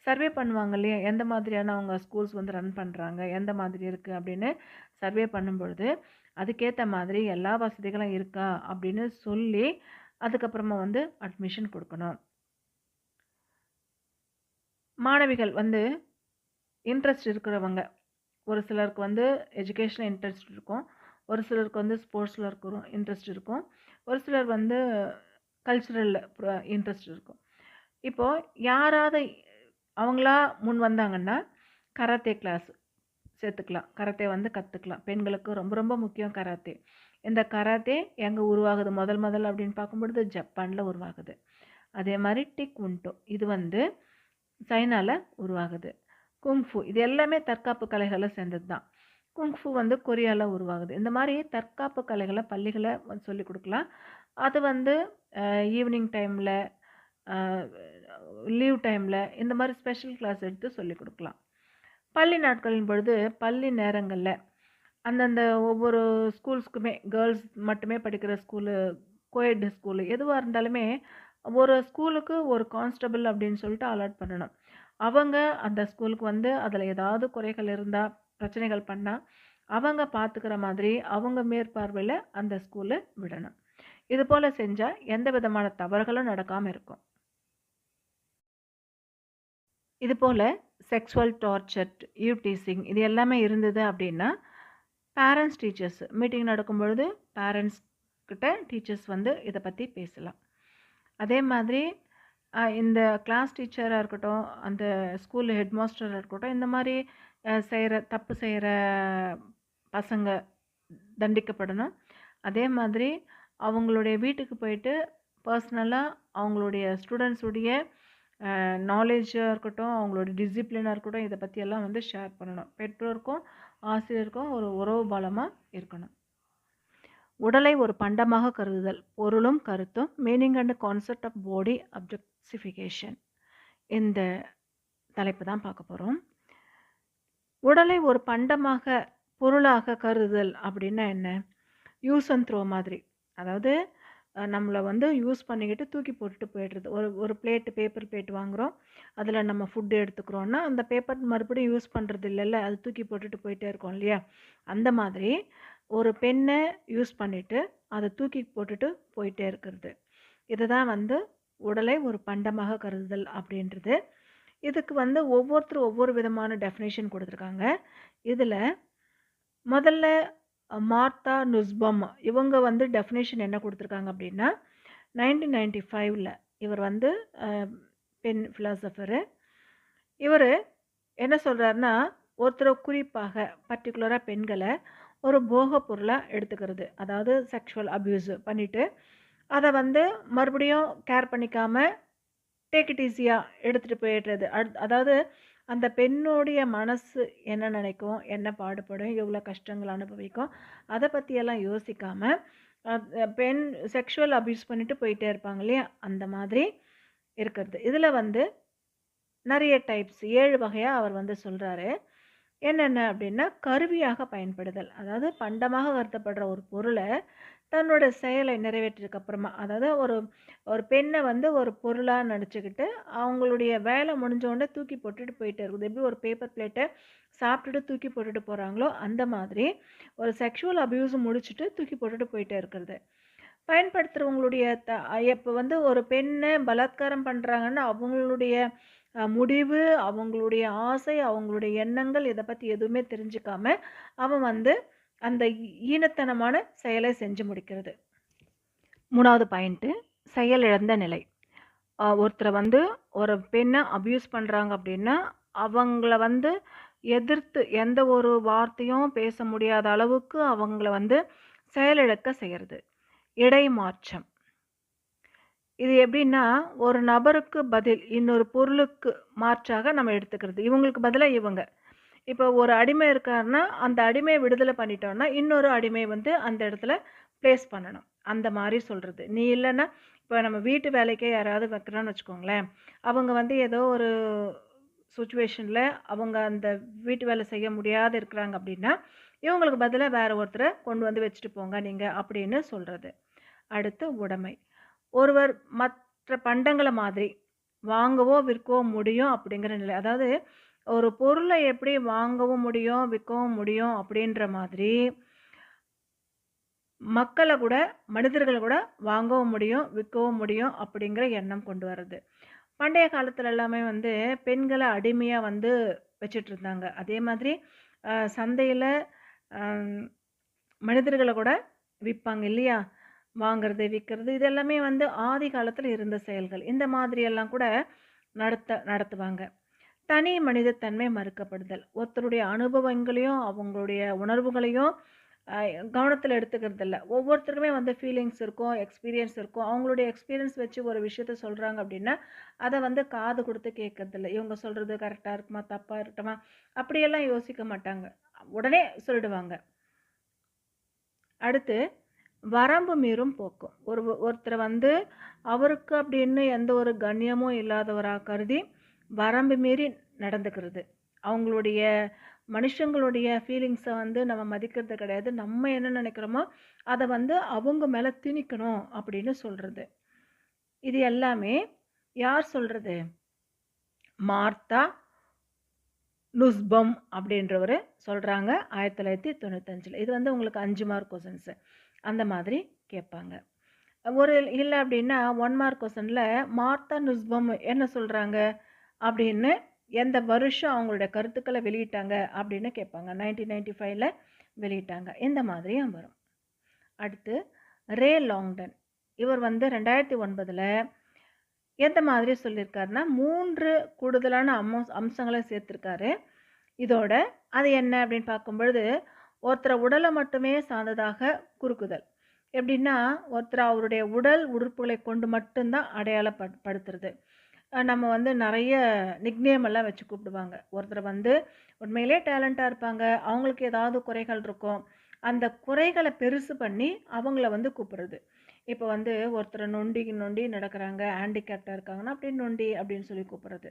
சர்வே பண்ணுவாங்க இல்லையா? எந்த மாதிரியான அவங்க ஸ்கூல்ஸ் வந்து ரன் பண்றாங்க, எந்த மாதிரி இருக்கு அப்படின்னு சர்வே பண்ணும்பொழுது, அதுக்கேத்த மாதிரி எல்லா வசதிகளும் இருக்கா அப்படின்னு சொல்லி, அதுக்கப்புறமா வந்து அட்மிஷன் குடுக்கணும். மாணவிகள் வந்து இன்ட்ரெஸ்ட் இருக்கிறவங்க, ஒரு சிலருக்கு வந்து எஜுகேஷன்ல இன்ட்ரெஸ்ட் இருக்கும். ஒரு சிலருக்கு வந்து ஸ்போர்ட்ஸ்ல இருக்கிற இன்ட்ரெஸ்ட் இருக்கும். ஒரு சிலர் வந்து கல்ச்சுரல்ல இன்ட்ரெஸ்ட் இருக்கும். இப்போ யாராவது அவங்களா முன் வந்தாங்கன்னா, கராத்தே கிளாஸ் சேர்த்துக்கலாம். கராத்தே வந்து கத்துக்கலாம். பெண்களுக்கு ரொம்ப ரொம்ப முக்கியம் கராத்தே. இந்த கராத்தே எங்க உருவாகுது முதல் அப்படின்னு பார்க்கும்பொழுது ஜப்பான்ல உருவாகுது. அதே மாரி டேக்வொண்டோ இது வந்து சைனால உருவாகுது. குங்ஃபூ இது எல்லாமே தற்காப்பு கலைகள சேர்ந்தது தான். குங்ஃபூ வந்து கொரியால உருவாகுது. இந்த மாரி தற்காப்பு கலைகள பள்ளிகள வந்து சொல்லிக் குடுக்கலாம். அது வந்து ஈவினிங் டைம்ல, அ லீவ் டைம்ல இந்த மாரி ஸ்பெஷல் கிளாஸ் எடுத்து சொல்லிக் குடுக்கலாம். பள்ளி நாட்களின் பொழுது, பள்ளி நேரங்கள்ல அந்தந்த ஒவ்வொரு ஸ்கூல்ஸ்க்குமே கேர்ல்ஸ் மட்டுமே படிக்கிற ஸ்கூலு, கோஎட் ஸ்கூலு எதுவா இருந்தாலுமே, ஒரு ஸ்கூலுக்கு ஒரு கான்ஸ்டபிள் அப்படின்னு சொல்லிட்டு அலாட் பண்ணணும். அவங்க அந்த ஸ்கூலுக்கு வந்து அதில ஏதாவது குறைகள் இருந்தா, பிரச்சனைகள் பண்ணா, அவங்க பார்த்துக்கிற மாதிரி அவங்க மேற்பார்வையில அந்த ஸ்கூல விடணும். இது போல செஞ்சா எந்த விதமான தவறுகளும் நடக்காம இருக்கும். இது போல செக்ஸுவல் டார்ச்சர், டீசிங் இது எல்லாமே இருந்தது அப்படின்னா, பேரண்ட்ஸ், டீச்சர்ஸ் மீட்டிங் நடக்கும்பொழுது பேரண்ட்ஸ் கிட்ட டீச்சர்ஸ் வந்து இத பத்தி பேசலாம். அதே மாதிரி இந்த கிளாஸ் டீச்சரா இருக்கட்டும், அந்த ஸ்கூல் ஹெட் மாஸ்டரா இருக்கட்டும், இந்த மாரி தப்பு செய்ற பசங்க தண்டிக்கப்படணும். அதே மாதிரி அவங்களுடைய வீட்டுக்கு போயிட்டு பர்சனலா அவங்களுடைய ஸ்டூடண்ட்ஸ் உடைய நாலேஜாக இருக்கட்டும், அவங்களோட டிசிப்ளினாக இருக்கட்டும், இதை பற்றியெல்லாம் வந்து ஷேர் பண்ணணும். பெற்றோருக்கும் ஆசிரியருக்கும் ஒரு உறவு பாலமாக இருக்கணும். உடலை ஒரு பண்டமாக கருதுதல், பொருளும் கருத்தும், meaning and concept of body objectification. இந்த தலைப்பு தான் பார்க்க போகிறோம். உடலை ஒரு பண்டமாக, பொருளாக கருதுதல் அப்படின்னா என்ன? யூஸ் அண்ட் த்ரோ மாதிரி. அதாவது நம்மளை வந்து யூஸ் பண்ணிக்கிட்டு தூக்கி போட்டுட்டு போயிடுறது. ஒரு பேப்பர் பிளேட் வாங்குகிறோம், அதில் நம்ம ஃபுட்டு எடுத்துக்கிறோன்னா அந்த பேப்பர் மறுபடியும் யூஸ் பண்ணுறது இல்லைல்ல, அது தூக்கி போட்டுட்டு போயிட்டே இருக்கோம் இல்லையா? அந்த மாதிரி ஒரு பெண்ணை யூஸ் பண்ணிவிட்டு அதை தூக்கி போட்டுட்டு போயிட்டே இருக்கிறது. இதை தான் வந்து உடலை ஒரு பண்டமாக கருதுதல் அப்படின்றது. இதுக்கு வந்து ஒவ்வொருத்தரும் ஒவ்வொரு விதமான டெஃபினேஷன் கொடுத்துருக்காங்க. இதில் முதல்ல மார்த்தா நுஸ்பம் இவங்க வந்து டெஃபினேஷன் என்ன கொடுத்துருக்காங்க அப்படின்னா, 1995 இவர் வந்து பெண் ஃபிலாசபரு. இவர் என்ன சொல்கிறாருன்னா, ஒருத்தரை குறிப்பாக பர்டிகுலராக பெண்களை ஒரு போக பொருளாக எடுத்துக்கிறது, அதாவது செக்ஷுவல் அப்யூஸ் பண்ணிவிட்டு அதை வந்து மறுபடியும் கேர் பண்ணிக்காமல் டேக் இட் ஈஸியாக எடுத்துகிட்டு போயிடுறது. அதாவது அந்த பெண்ணுடைய மனசு என்ன நினைக்கும், என்ன பாடுபடும், எவ்வளோ கஷ்டங்கள் அனுபவிக்கும், அதை பற்றியெல்லாம் யோசிக்காமல் பெண் செக்ஷுவல் அப்யூஸ் பண்ணிட்டு போயிட்டே இருப்பாங்க இல்லையா? அந்த மாதிரி இருக்கிறது. இதில் வந்து நிறைய டைப்ஸ் 7 வகையாக அவர் வந்து சொல்கிறாரு. என்னென்ன அப்படின்னா, கருவியாக பயன்படுதல், அதாவது பண்டமாக கருதப்படுற ஒரு பொருளை தன்னோட செயலை நிறைவேற்றதுக்கு அப்புறமா, அதாவது ஒரு பெண்ணை வந்து ஒரு பொருளாக நினச்சிக்கிட்டு அவங்களுடைய வேலை முடிஞ்சோடனே தூக்கி போட்டுட்டு போயிட்டே இருக்குது. எப்படி ஒரு பேப்பர் பிளேட்டை சாப்பிட்டுட்டு தூக்கி போட்டுட்டு போகிறாங்களோ அந்த மாதிரி ஒரு செக்ஷுவல் அப்யூஸ் முடிச்சுட்டு தூக்கி போட்டுட்டு போயிட்டே இருக்கிறது. பயன்படுத்துகிறவங்களுடைய இப்போ வந்து ஒரு பெண்ணை பலாத்காரம் பண்ணுறாங்கன்னா அவங்களுடைய முடிவு, அவங்களுடைய ஆசை, அவங்களுடைய எண்ணங்கள் இதை பற்றி எதுவுமே தெரிஞ்சுக்காம அவன் வந்து அந்த ஈனத்தனமான செயலை செஞ்சு முடிக்கிறது. 3வது பாயிண்ட்டு, செயல் இழந்த நிலை. ஒருத்தரை வந்து ஒரு பெண்ணை அப்யூஸ் பண்ணுறாங்க அப்படின்னா அவங்கள வந்து எதிர்த்து எந்த ஒரு வார்த்தையும் பேச முடியாத அளவுக்கு அவங்கள வந்து செயலிழக்க செய்கிறது. இடைமாற்றம். இது எப்படின்னா, ஒரு நபருக்கு பதில் இன்னொரு பொருளுக்கு மாற்றாக நம்ம எடுத்துக்கிறது. இவங்களுக்கு பதிலாக இவங்க. இப்போ ஒரு அடிமை இருக்காருன்னா அந்த அடிமையை விடுதலை பண்ணிட்டோம்னா இன்னொரு அடிமை வந்து அந்த இடத்துல ப்ளேஸ் பண்ணணும். அந்த மாதிரி சொல்கிறது. நீ இல்லைன்னா இப்போ நம்ம வீட்டு வேலைக்கே யாராவது வைக்கிறோன்னு வச்சுக்கோங்களேன், அவங்க வந்து ஏதோ ஒரு சுச்சுவேஷனில் அவங்க அந்த வீட்டு வேலை செய்ய முடியாத இருக்கிறாங்க அப்படின்னா இவங்களுக்கு பதிலாக வேறு ஒருத்தரை கொண்டு வந்து வச்சுட்டு போங்க நீங்கள் அப்படின்னு சொல்கிறது. அடுத்து உடைமை. ஒருவர் மற்ற பண்டங்களை மாதிரி வாங்கவோ விற்கவோ முடியும் அப்படிங்கிற நிலை. அதாவது ஒரு பொருளை எப்படி வாங்கவும் முடியும், விற்கவும் முடியும் அப்படின்ற மாதிரி மக்களை கூட, மனிதர்களை கூட வாங்கவும் முடியும், விற்கவும் முடியும் அப்படிங்கிற எண்ணம் கொண்டு வர்றது. பண்டைய காலத்தில் எல்லாமே வந்து பெண்களை அடிமையாக வந்து வச்சுட்டு இருந்தாங்க. அதே மாதிரி சந்தையில் மனிதர்களை கூட விற்பாங்க இல்லையா? வாங்கிறது, விற்கிறது, இது எல்லாமே வந்து ஆதி காலத்தில் இருந்த செயல்கள். இந்த மாதிரியெல்லாம் கூட நடத்துவாங்க. தனி மனிதத்தன்மை மறுக்கப்படுதல். ஒருத்தருடைய அனுபவங்களையும் அவங்களுடைய உணர்வுகளையும் கவனத்தில் எடுத்துக்கிறது இல்லை. ஒவ்வொருத்தருக்குமே வந்து ஃபீலிங்ஸ் இருக்கும், எக்ஸ்பீரியன்ஸ் இருக்கும். அவங்களுடைய எக்ஸ்பீரியன்ஸ் வச்சு ஒரு விஷயத்த சொல்கிறாங்க அப்படின்னா அதை வந்து காது கொடுத்து கேட்கறதில்ல. இவங்க சொல்கிறது கரெக்டாக இருக்குமா, தப்பாக இருக்கட்டுமா, அப்படியெல்லாம் யோசிக்க மாட்டாங்க, உடனே சொல்லிடுவாங்க. அடுத்து வரம்பு மீறும் போக்கும். ஒருத்தரை வந்து அவருக்கு அப்படின்னு எந்த ஒரு கண்ணியமும் இல்லாதவராக கருதி வரம்பு மீறி நடந்துக்கிறது. அவங்களுடைய மனுஷங்களுடைய ஃபீலிங்ஸை வந்து நம்ம மதிக்கிறது கிடையாது. நம்ம என்ன நினைக்கிறோமோ அதை வந்து அவங்க மேலே திணிக்கணும் அப்படின்னு சொல்கிறது. இது எல்லாமே யார் சொல்கிறது? மார்த்தா நுஸ்பம் அப்படின்றவர் சொல்கிறாங்க 1995. இது வந்து உங்களுக்கு 5 மார்க் கொஸ்டின்ஸு அந்த மாதிரி கேட்பாங்க. ஒரு இல்லை அப்படின்னா 1 மார்க் கொஸ்டினில் மார்த்தா நுஸ்பம் என்ன சொல்கிறாங்க அப்படின்னு, எந்த வருஷம் அவங்களுடைய கருத்துக்களை வெளியிட்டாங்க அப்படின்னு கேட்பாங்க. 1995 வெளியிட்டாங்க. இந்த மாதிரியும் வரும். அடுத்து ரே லாங்டன். இவர் வந்து 2009 எந்த மாதிரி சொல்லியிருக்காருன்னா 3 கூடுதலான அம்சங்களை சேர்த்துருக்காரு. இதோட அது என்ன அப்படின்னு பார்க்கும்பொழுது, ஒருத்தரை உடலை மட்டுமே சார்ந்ததாக குறுக்குதல். எப்படின்னா ஒருத்தர் அவருடைய உடல் உறுப்புகளை கொண்டு மட்டும்தான் அடையாளப்படுத்துறது. நம்ம வந்து நெறைய நிக்நேம் எல்லாம் வச்சு கூப்பிடுவாங்க. ஒருத்தர் வந்து உண்மையிலேயே டேலண்டா இருப்பாங்க. அவங்களுக்கு ஏதாவது குறைகள் இருக்கும். அந்த குறைகள பெருசு பண்ணி அவங்கள வந்து கூப்பிடுறது. இப்ப வந்து ஒருத்தர நொண்டி நொண்டி நடக்குறாங்க, ஹேண்டிகேப்ட்டா இருக்காங்கன்னா, அப்படியே நொண்டி அப்படின்னு சொல்லி கூப்பிடுறது.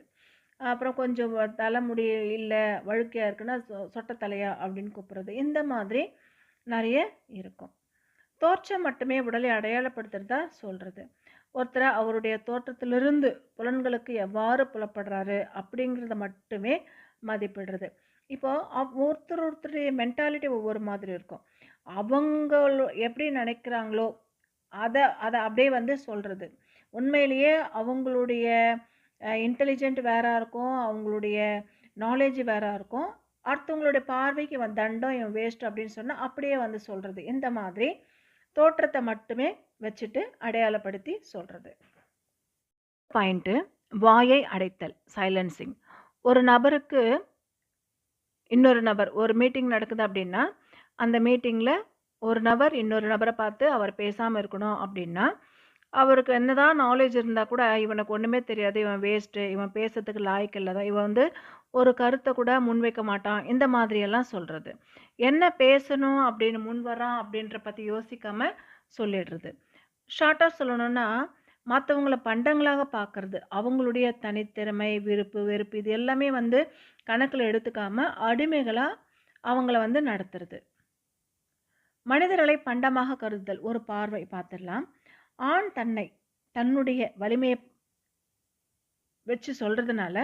அப்புறம் கொஞ்சம் தலைமுடி இல்ல, வழுக்கையா இருக்குன்னா, சொட்ட தலையா அப்படின்னு கூப்பிடுறது. இந்த மாதிரி நெறைய இருக்கும். தோற்றம் மட்டுமே உடலை அடையாளப்படுத்துறதா சொல்றது. ஒருத்தர அவருடைய தோற்றத்திலிருந்து புலன்களுக்கு எவ்வாறு புலப்படுறாரு அப்படிங்கிறத மட்டுமே மதிப்பிடுறது. இப்போ ஒருத்தருடைய மென்டாலிட்டி ஒவ்வொரு மாதிரி இருக்கும். அவங்களோ எப்படி நினைக்கிறாங்களோ, அத அத அப்படியே வந்து சொல்றது. உண்மையிலேயே அவங்களுடைய இன்டெலிஜென்ட் வேறா இருக்கும். அவங்களுடைய நாலேட்ஜ் வேறா இருக்கும். அடுத்தவங்களுடைய பார்வைக்கு இவன் தண்டம், இவன் வேஸ்ட் அப்படின்னு சொன்னா, அப்படியே வந்து சொல்றது. இந்த மாதிரி தோற்றத்த மட்டுமே வச்சுட்டு அடையாளப்படுத்தி சொல்றது. பாயிண்ட்டு வாயை அடைத்தல், சைலன்சிங். ஒரு நபருக்கு இன்னொரு நபர் ஒரு மீட்டிங் நடக்குது அப்படின்னா, அந்த மீட்டிங்ல ஒரு நபர் இன்னொரு நபர பார்த்து அவர் பேசாம இருக்கணும் அப்படின்னா, அவருக்கு என்னதான் நாலேட்ஜ் இருந்தா கூட, இவனுக்கு ஒண்ணுமே தெரியாது, இவன் வேஸ்ட்டு, இவன் பேசுறதுக்கு லாயக்கு இல்லதான், இவன் வந்து ஒரு கருத்த கூட முன்வைக்க மாட்டான், இந்த மாதிரியெல்லாம் சொல்றது. என்ன பேசணும் அப்படின்னு முன் வரான் அப்படின்ற பத்தி யோசிக்காம சொல்லிடுறது. ஷார்ட்டா சொல்லணும்னா, மத்தவங்கள பண்டங்களாக பார்க்கறது. அவங்களுடைய தனித்திறமை, விருப்பு, வெறுப்பு இது எல்லாமே வந்து கணக்குல எடுத்துக்காம, அடிமைகளா அவங்கள வந்து நடத்துறது. மனிதர்களை பண்டமாக கருதுதல். ஒரு பார்வை பார்த்துடலாம். ஆண் தன்னுடைய வலிமைய வச்சு சொல்றதுனால,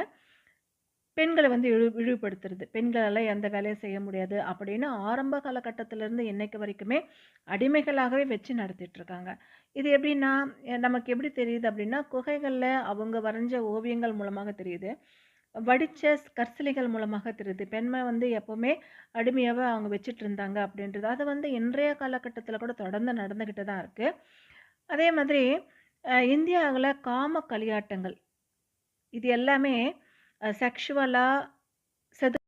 பெண்கள வந்து இழிவுபடுத்துறது. பெண்களால எந்த வேலையும் செய்ய முடியாது அப்படின்னு ஆரம்ப காலகட்டத்திலருந்து இன்னைக்கு வரைக்குமே அடிமைகளாகவே வச்சு நடத்திட்டு இருக்காங்க. இது எப்படின்னா, நமக்கு எப்படி தெரியுது அப்படின்னா, குகைகள்ல அவங்க வரைஞ்ச ஓவியங்கள் மூலமாக தெரியுது. வடிச்ச கற்சிலைகள் மூலமாக தெரியுது. பெண்மை வந்து எப்பவுமே அடிமையாவே அவங்க வச்சுட்டு இருந்தாங்க அப்படின்றது. அது வந்து இன்றைய காலகட்டத்தில கூட தொடர்ந்து நடந்துகிட்டு தான் இருக்கு. அதே மாதிரி இந்தியாவுல காம களியாட்டங்கள் இது எல்லாமே செக்ஷுவலா செது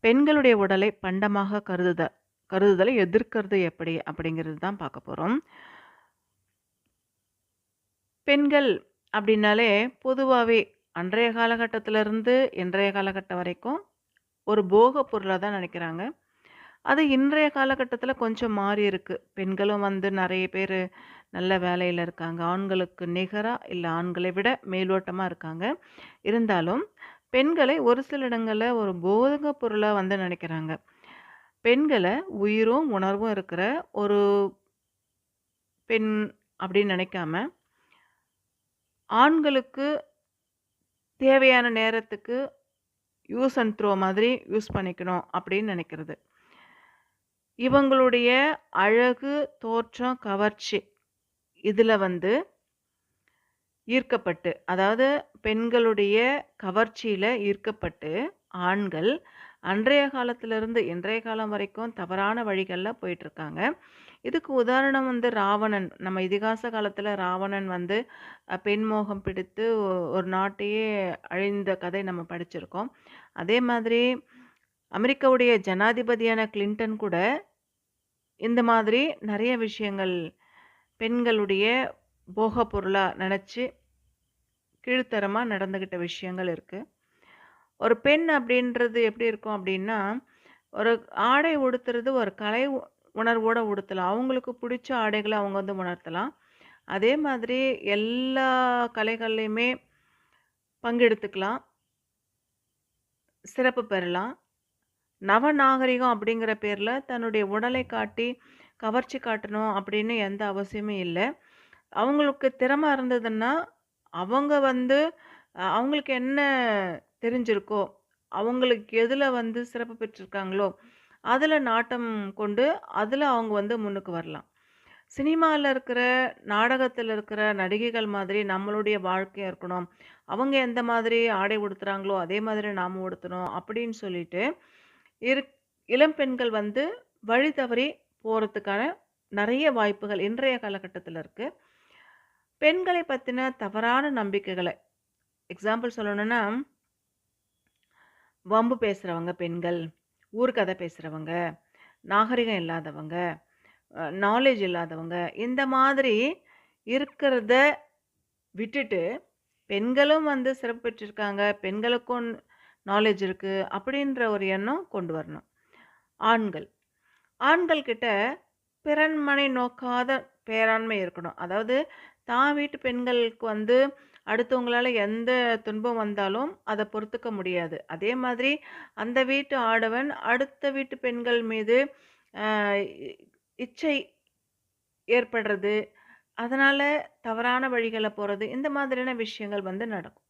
பெண்களுடைய உடலை பண்டமாக கருதுதலை எதிர்க்கிறது எப்படி அப்படிங்கிறது தான் பார்க்க போறோம். பெண்கள் அப்படின்னாலே பொதுவாவே அன்றைய காலகட்டத்திலிருந்து இன்றைய காலகட்டம் வரைக்கும் ஒரு போக பொருளா தான் நினைக்கிறாங்க. அது இன்றைய காலகட்டத்தில கொஞ்சம் மாறி இருக்கு. பெண்களும் வந்து நெறைய பேரு நல்ல வேலையில இருக்காங்க. ஆண்களுக்கு நிகரா இல்ல ஆண்களை விட மேலோட்டமா இருக்காங்க. இருந்தாலும் பெண்களை ஒரு சில இடங்கள்ல ஒரு போக பொருளா வந்து நினைக்கிறாங்க. பெண்கள உயிரும், உணர்வும் இருக்கிற ஒரு பெண் அப்படின்னு நினைக்காம, ஆண்களுக்கு தேவையான நேரத்துக்கு யூஸ் அண்ட் த்ரோ மாதிரி யூஸ் பண்ணிக்கணும் அப்படின்னு நினைக்கிறது. இவங்களுடைய அழகு, தோற்றம், கவர்ச்சி இதுல வந்து ஈர்க்கப்பட்டு, அதாவது பெண்களுடைய கவர்ச்சியில ஈர்க்கப்பட்டு, ஆண்கள் அன்றைய காலத்திலிருந்து இன்றைய காலம் வரைக்கும் தவறான வழிகள்ல போயிட்டுருக்காங்க. இதுக்கு உதாரணம் வந்து ராவணன். நம்ம இதிகாச காலத்துல ராவணன் வந்து பெண் மோகம் பிடித்து ஒரு நாட்டையே அழிந்த கதை நம்ம படிச்சிருக்கோம். அதே மாதிரி அமெரிக்காவுடைய ஜனாதிபதியான கிளின்டன் கூட இந்த மாதிரி நெறைய விஷயங்கள் பெண்களுடைய போகப் பொருளா நெனச்சு கீழ்த்தரமா நடந்துகிட்ட விஷயங்கள் இருக்கு. ஒரு பெண் அப்படின்றது எப்படி இருக்கும் அப்படின்னா, ஒரு ஆடை உடுத்துறது ஒரு கலை உணர்வோட உடுத்தலாம். அவங்களுக்கு புடிச்ச ஆடைகள அவங்க வந்து உணர்த்தலாம். அதே மாதிரி எல்லா கலைகள்லயுமே பங்கெடுத்துக்கலாம். சிறப்பு பெறலாம். நவநாகரிகம் அப்படிங்கிற பேர்ல தன்னுடைய உடலை காட்டி, கவர்ச்சி காட்டணும் அப்படின்னு எந்த அவசியமும் இல்ல. அவங்களுக்கு திறமை இருந்ததுன்னா, அவங்க வந்து அவங்களுக்கு என்ன தெரிஞ்சிருக்கோ, அவங்களுக்கு எதுல வந்து சிறப்பு பெற்றிருக்காங்களோ, அதுல நாட்டம் கொண்டு, அதுல அவங்க வந்து முன்னுக்கு வரலாம். சினிமால இருக்கிற, நாடகத்துல இருக்கிற நடிகைகள் மாதிரி நம்மளுடைய வாழ்க்கை இருக்கணும். அவங்க எந்த மாதிரி ஆடை உடுத்துறாங்களோ, அதே மாதிரி நாம உடுத்தணும் அப்படின்னு சொல்லிட்டு, இருக் இளம் பெண்கள் வந்து வழி தவறி போறதுக்கான நெறைய வாய்ப்புகள் இன்றைய காலகட்டத்தில இருக்கு. பெண்களை பத்தின தவறான நம்பிக்கைகள எக்ஸாம்பிள் சொல்லணும்னா, வம்பு பேசுறவங்க பெண்கள், ஊர்க்கதை பேசுறவங்க, நாகரிகம் இல்லாதவங்க, நாலேட்ஜ் இல்லாதவங்க, இந்த மாதிரி இருக்கிறத விட்டுட்டு, பெண்களும் வந்து சிறப்பு பெற்றிருக்காங்க, பெண்களுக்கும் நாலேட்ஜ் இருக்கு, அப்படின்ற ஒரு எண்ணம் கொண்டு வரணும். ஆண்கள். ஆண்கள் கிட்ட பிறன்மனை நோக்காத பேராண்மை இருக்கணும். அதாவது தான் வீட்டு பெண்களுக்கு வந்து அடுத்தவங்களால எந்த துன்பம் வந்தாலும் அத பொறுத்துக்க முடியாது. அதே மாதிரி அந்த வீட்டு ஆடவன் அடுத்த வீட்டு பெண்கள் மீது அ இ இச்சை ஏற்படுறது, அதனால தவறான வழிகள்ல போறது, இந்த மாதிரியான விஷயங்கள் வந்து நடக்கும்.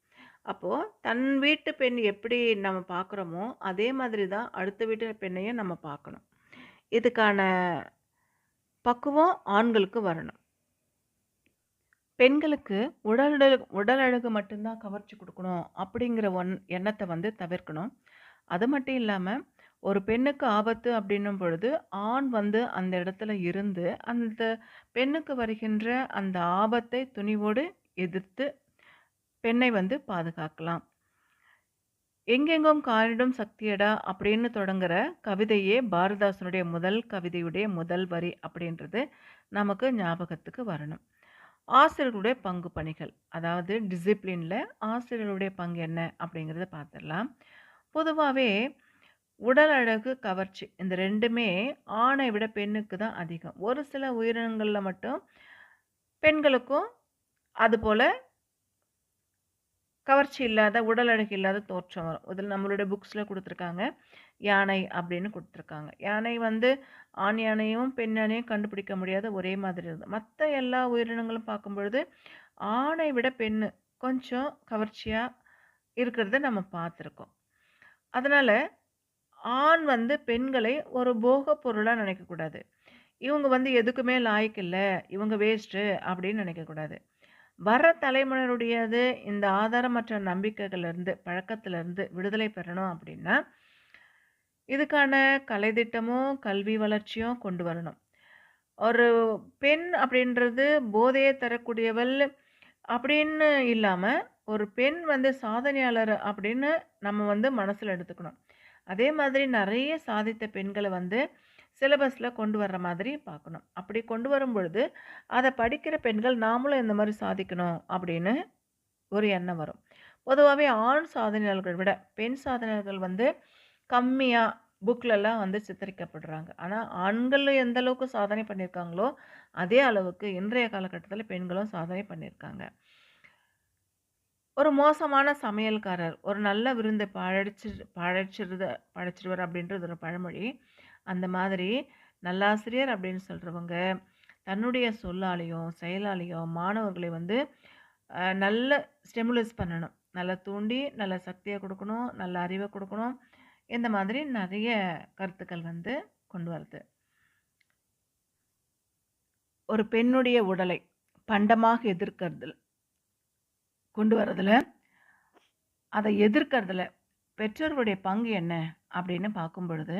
அப்போ தன் வீட்டு பெண் எப்படி நம்ம பார்க்குறோமோ, அதே மாதிரி தான் அடுத்த வீட்டு பெண்ணையும் நம்ம பார்க்கணும். இதுக்கான பக்குவம் ஆண்களுக்கு வரணும். பெண்களுக்கு உடல் அழகு மட்டும் தான் கவர்ச்சி குடுக்கணும் அப்படிங்கிற எண்ணத்த வந்து தவிர்க்கணும். அது மட்டும் இல்லாம, ஒரு பெண்ணுக்கு ஆபத்து அப்படின்னும் பொழுது, ஆண் வந்து அந்த இடத்துல இருந்து, அந்த பெண்ணுக்கு வருகின்ற அந்த ஆபத்தை துணிவோடு எதிர்த்து பெண்ணை வந்து பாதுகாக்கலாம். "எங்கெங்கும் காலிடும் சக்தியடா" அப்படின்னு தொடங்குற கவிதையே பாரதிதாசனுடைய முதல் கவிதையுடைய முதல் வரி அப்படின்றது நமக்கு ஞாபகத்துக்கு வரணும். ஆசிரியர்களுடைய பங்கு பணிகள். அதாவது டிசிப்ளின்ல ஆசிரியர்களுடைய பங்கு என்ன அப்படிங்கிறத பார்த்துடலாம். பொதுவாவே உடல் அழகு, கவர்ச்சி இந்த 2மே ஆணை விட பெண்ணுக்கு தான் அதிகம். ஒரு சில உயிரினங்கள்ல மட்டும் பெண்களுக்கும் அதுபோல கவர்ச்சி இல்லாத, உடல் அழகு இல்லாத தோற்றம் வரும். இதில நம்மளுடைய புக்ஸ்ல குடுத்துருக்காங்க. யானை அப்படின்னு குடுத்துருக்காங்க. யானை வந்து ஆண் யானையும், பெண் யானையும் கண்டுபிடிக்க முடியாத ஒரே மாதிரி இருந்தது. மத்த எல்லா உயிரினங்களும் பார்க்கும்பொழுது, ஆணை விட பெண்ணு கொஞ்சம் கவர்ச்சியா இருக்கிறத நம்ம பார்த்துருக்கோம். அதனால ஆண் வந்து பெண்களை ஒரு போக பொருளா நினைக்கக்கூடாது. இவங்க வந்து எதுக்குமே லாயக்கு இல்ல, இவங்க வேஸ்ட்டு அப்படின்னு நினைக்கக்கூடாது. வர்ற தலைமுறையினுடையது இந்த ஆதாரமற்ற நம்பிக்கைகள்லேருந்து, பழக்கத்திலேருந்து விடுதலை பெறணும் அப்படின்னா, இதுக்கான கலைத்திட்டமும், கல்வி வளர்ச்சியும் கொண்டு வரணும். ஒரு பெண் அப்படின்றது போதையை தரக்கூடியவள் அப்படின்னு இல்லாம, ஒரு பெண் வந்து சாதனையாளர் அப்படின்னு நம்ம வந்து மனசுல எடுத்துக்கணும். அதே மாதிரி நெறைய சாதித்த பெண்கள வந்து சிலபஸ்ல கொண்டு வர்ற மாதிரி பார்க்கணும். அப்படி கொண்டு வரும்பொழுது, அத படிக்கிற பெண்கள் நாமளும் இந்த மாரி சாதிக்கணும் அப்படின்னு ஒரு எண்ணம் வரும். பொதுவாவே ஆண் சாதனையாளர்கள் விட பெண் சாதனையாளர்கள் வந்து கம்மியா புக்லலாம் வந்து சித்தரிக்கப்படுறாங்க. ஆனா, ஆண்கள் எந்த அளவுக்கு சாதனை பண்ணியிருக்காங்களோ, அதே அளவுக்கு இன்றைய காலகட்டத்தில பெண்களும் சாதனை பண்ணியிருக்காங்க. ஒரு மோசமான சமையல்காரர், ஒரு நல்ல விருந்த படைச்சிருவார் அப்படின்றது ஒரு பழமொழி. அந்த மாதிரி நல்லாசிரியர் அப்படின்னு சொல்றவங்க, தன்னுடைய சொல்லாலயும், செயலாலயும் மாணவர்களை வந்து நல்ல ஸ்டிமுலஸ் பண்ணணும். நல்லா தூண்டி, நல்ல சக்திய குடுக்கணும், நல்ல அறிவ குடுக்கணும். இந்த மாதிரி நெறைய கருத்துக்கள் வந்து கொண்டு வருது. ஒரு பெண்ணுடைய உடலை பண்டமாக கொண்டு வரதுல, அத எதிர்க்கிறதுல பெற்றோர்களுடைய பங்கு என்ன அப்படின்னு பார்க்கும் பொழுது,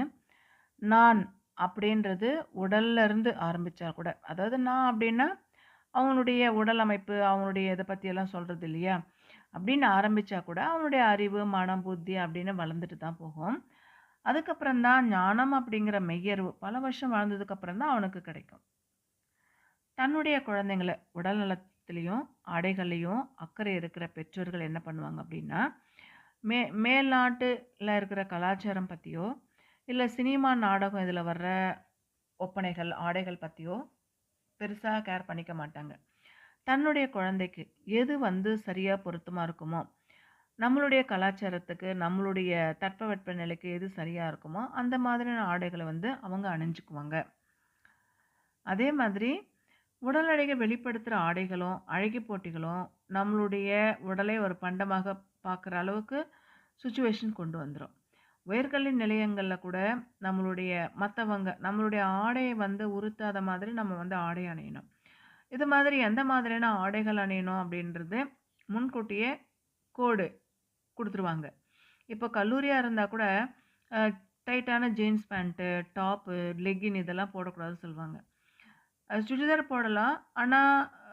நான் அப்படின்றது உடல்ல இருந்து ஆரம்பிச்சா கூட, அதாவது நான் அப்படின்னா, அவங்களுடைய உடல் அமைப்பு, அவங்களுடைய இத பத்தியெல்லாம் சொல்றது இல்லையா? அப்படின்னு ஆரம்பிச்சா கூட, அவனுடைய அறிவு, மனம், புத்தி அப்படின்னு வளர்ந்துட்டு தான் போகும். அதுக்கப்புறம் தான் ஞானம் அப்படிங்கிற மெய்யறிவு பல வருஷம் வாழ்ந்ததுக்கு அப்புறம் தான் அவனுக்கு கிடைக்கும். தன்னுடைய குழந்தைங்கள உடல் நலத்திலயும், ஆடைகள்லயும் அக்கறை இருக்கிற பெற்றோர்கள் என்ன பண்ணுவாங்க அப்படின்னா, மேல்நாட்டுல இருக்கிற கலாச்சாரம் பத்தியோ, இல்ல சினிமா, நாடகம் இதுல வர்ற ஒப்பனைகள், ஆடைகள் பத்தியோ பெருசா கேர் பண்ணிக்க மாட்டாங்க. தன்னுடைய குழந்தைக்கு எது வந்து சரியா பொருத்தமா இருக்குமோ, நம்மளுடைய கலாச்சாரத்துக்கு, நம்மளுடைய தட்பவெட்ப நிலைக்கு எது சரியா இருக்குமோ, அந்த மாதிரியான ஆடைகள வந்து அவங்க அணிஞ்சுக்குவாங்க. அதே மாதிரி உடல் அழகை வெளிப்படுத்துற ஆடைகளும், அழகி போட்டிகளும் நம்மளுடைய உடலை ஒரு பண்டமாக பார்க்குற அளவுக்கு சிச்சுவேஷன் கொண்டு வந்துரும். உயர்கல்வி நிலையங்கள்ல கூட நம்மளுடைய ஆடைய வந்து உறுத்தாத மாதிரி நம்ம வந்து ஆடை அணியணும். இது மாதிரி எந்த மாதிரியான ஆடைகள் அணியணும் அப்படின்றது முன்கூட்டியே கோடு குடுத்துருவாங்க. இப்போ கல்லூரியா இருந்தா கூட அ டைட்டான ஜீன்ஸ் பேண்ட்டு, டாப்பு, லெக்கின் இதெல்லாம் போடக்கூடாதுன்னு சொல்லுவாங்க. சுடிதார் போடலாம். ஆனா,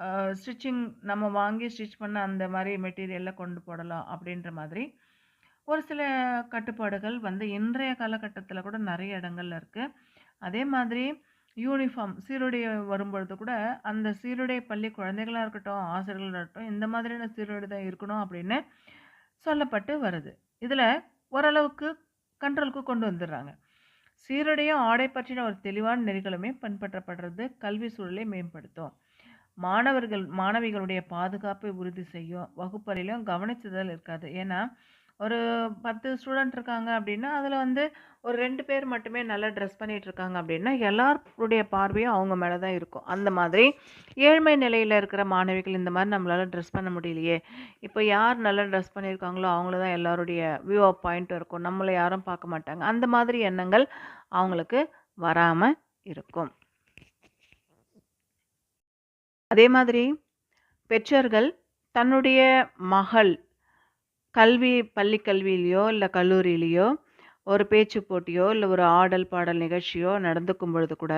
அ ஸ்டிச்சிங் நம்ம வாங்கி ஸ்டிச் பண்ண அந்த மாரி மெட்டீரியல்ல கொண்டு போடலாம் அப்படின்ற மாதிரி, ஒரு சில கட்டுப்பாடுகள் வந்து இன்றைய காலகட்டத்தில கூட நெறைய இடங்கள்ல இருக்கு. அதே மாதிரி யூனிஃபார்ம் சீருடை வரும்பொழுது கூட, அந்த சீருடை பள்ளி குழந்தைகளா இருக்கட்டும், ஆசிரியர்களா இருக்கட்டும், இந்த மாதிரியான சீருடை தான் இருக்கணும் அப்படின்னு சொல்லப்பட்டு வருது. இதுல ஓரளவுக்கு கண்ட்ரோலுக்கு கொண்டு வந்துர்றாங்க. சீருடையும் ஆடை பற்றின ஒரு தெளிவான நெறிகளுமே பின்பற்றப்படுறது கல்வி சூழலை மேம்படுத்தும். மாணவிகளுடைய பாதுகாப்பை உறுதி செய்யும். வகுப்பறையிலும் கவனிச்சுதல் இருக்காது. ஏன்னா, ஒரு 10 ஸ்டூடெண்ட் இருக்காங்க அப்படின்னா, அதுல வந்து ஒரு 2 பேர் மட்டுமே நல்லா ட்ரெஸ் பண்ணிட்டு இருக்காங்க அப்படின்னா, எல்லாருடைய பார்வையும் அவங்க மேல தான் இருக்கும். அந்த மாதிரி ஏழ்மை நிலையில இருக்கிற மாணவிகள் இந்த மாரி நம்மளால ட்ரெஸ் பண்ண முடியலையே, இப்போ யார் நல்லா ட்ரெஸ் பண்ணியிருக்காங்களோ அவங்கள தான் எல்லாருடைய வியூ ஆஃப் பாயிண்ட் இருக்கும். நம்மள யாரும் பார்க்க மாட்டாங்க. அந்த மாதிரி எண்ணங்கள் அவங்களுக்கு வராம இருக்கும். அதே மாதிரி பெற்றோர்கள் தன்னுடைய மகள் பள்ளி கல்வியிலயோ, இல்ல கல்லூரியிலயோ ஒரு பேச்சு போட்டியோ, இல்ல ஒரு ஆடல், பாடல் நிகழ்ச்சியோ நடந்துக்கும் பொழுது கூட,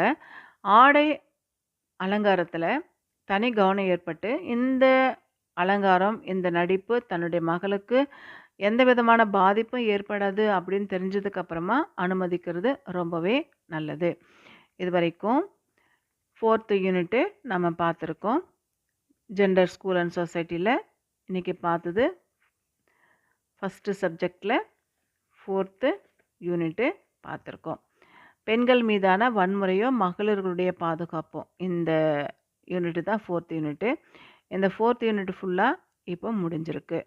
ஆடை அலங்காரத்துல தனி கவனம் ஏற்பட்டு, இந்த அலங்காரம், இந்த நடிப்பு தன்னுடைய மகளுக்கு எந்த விதமான பாதிப்பும் ஏற்படாது அப்படின்னு தெரிஞ்சதுக்கு அப்புறமா அனுமதிக்கிறது ரொம்பவே நல்லது. இதுவரைக்கும் 4த் யூனிட்டு நம்ம பார்த்துருக்கோம். ஜெண்டர் ஸ்கூல் அண்ட் சொசைட்டில இன்னைக்கு பார்த்தது ஃபர்ஸ்ட் சப்ஜெக்ட்ல 4த் யூனிட்டு பார்த்துருக்கோம். பெண்கள் மீதான வன்முறையும், மகளிர்களுடைய பாதுகாப்பும் இந்த யூனிட் தான் 4த் யூனிட்டு. இந்த 4த் யூனிட் ஃபுல்லா இப்போ முடிஞ்சிருக்கு.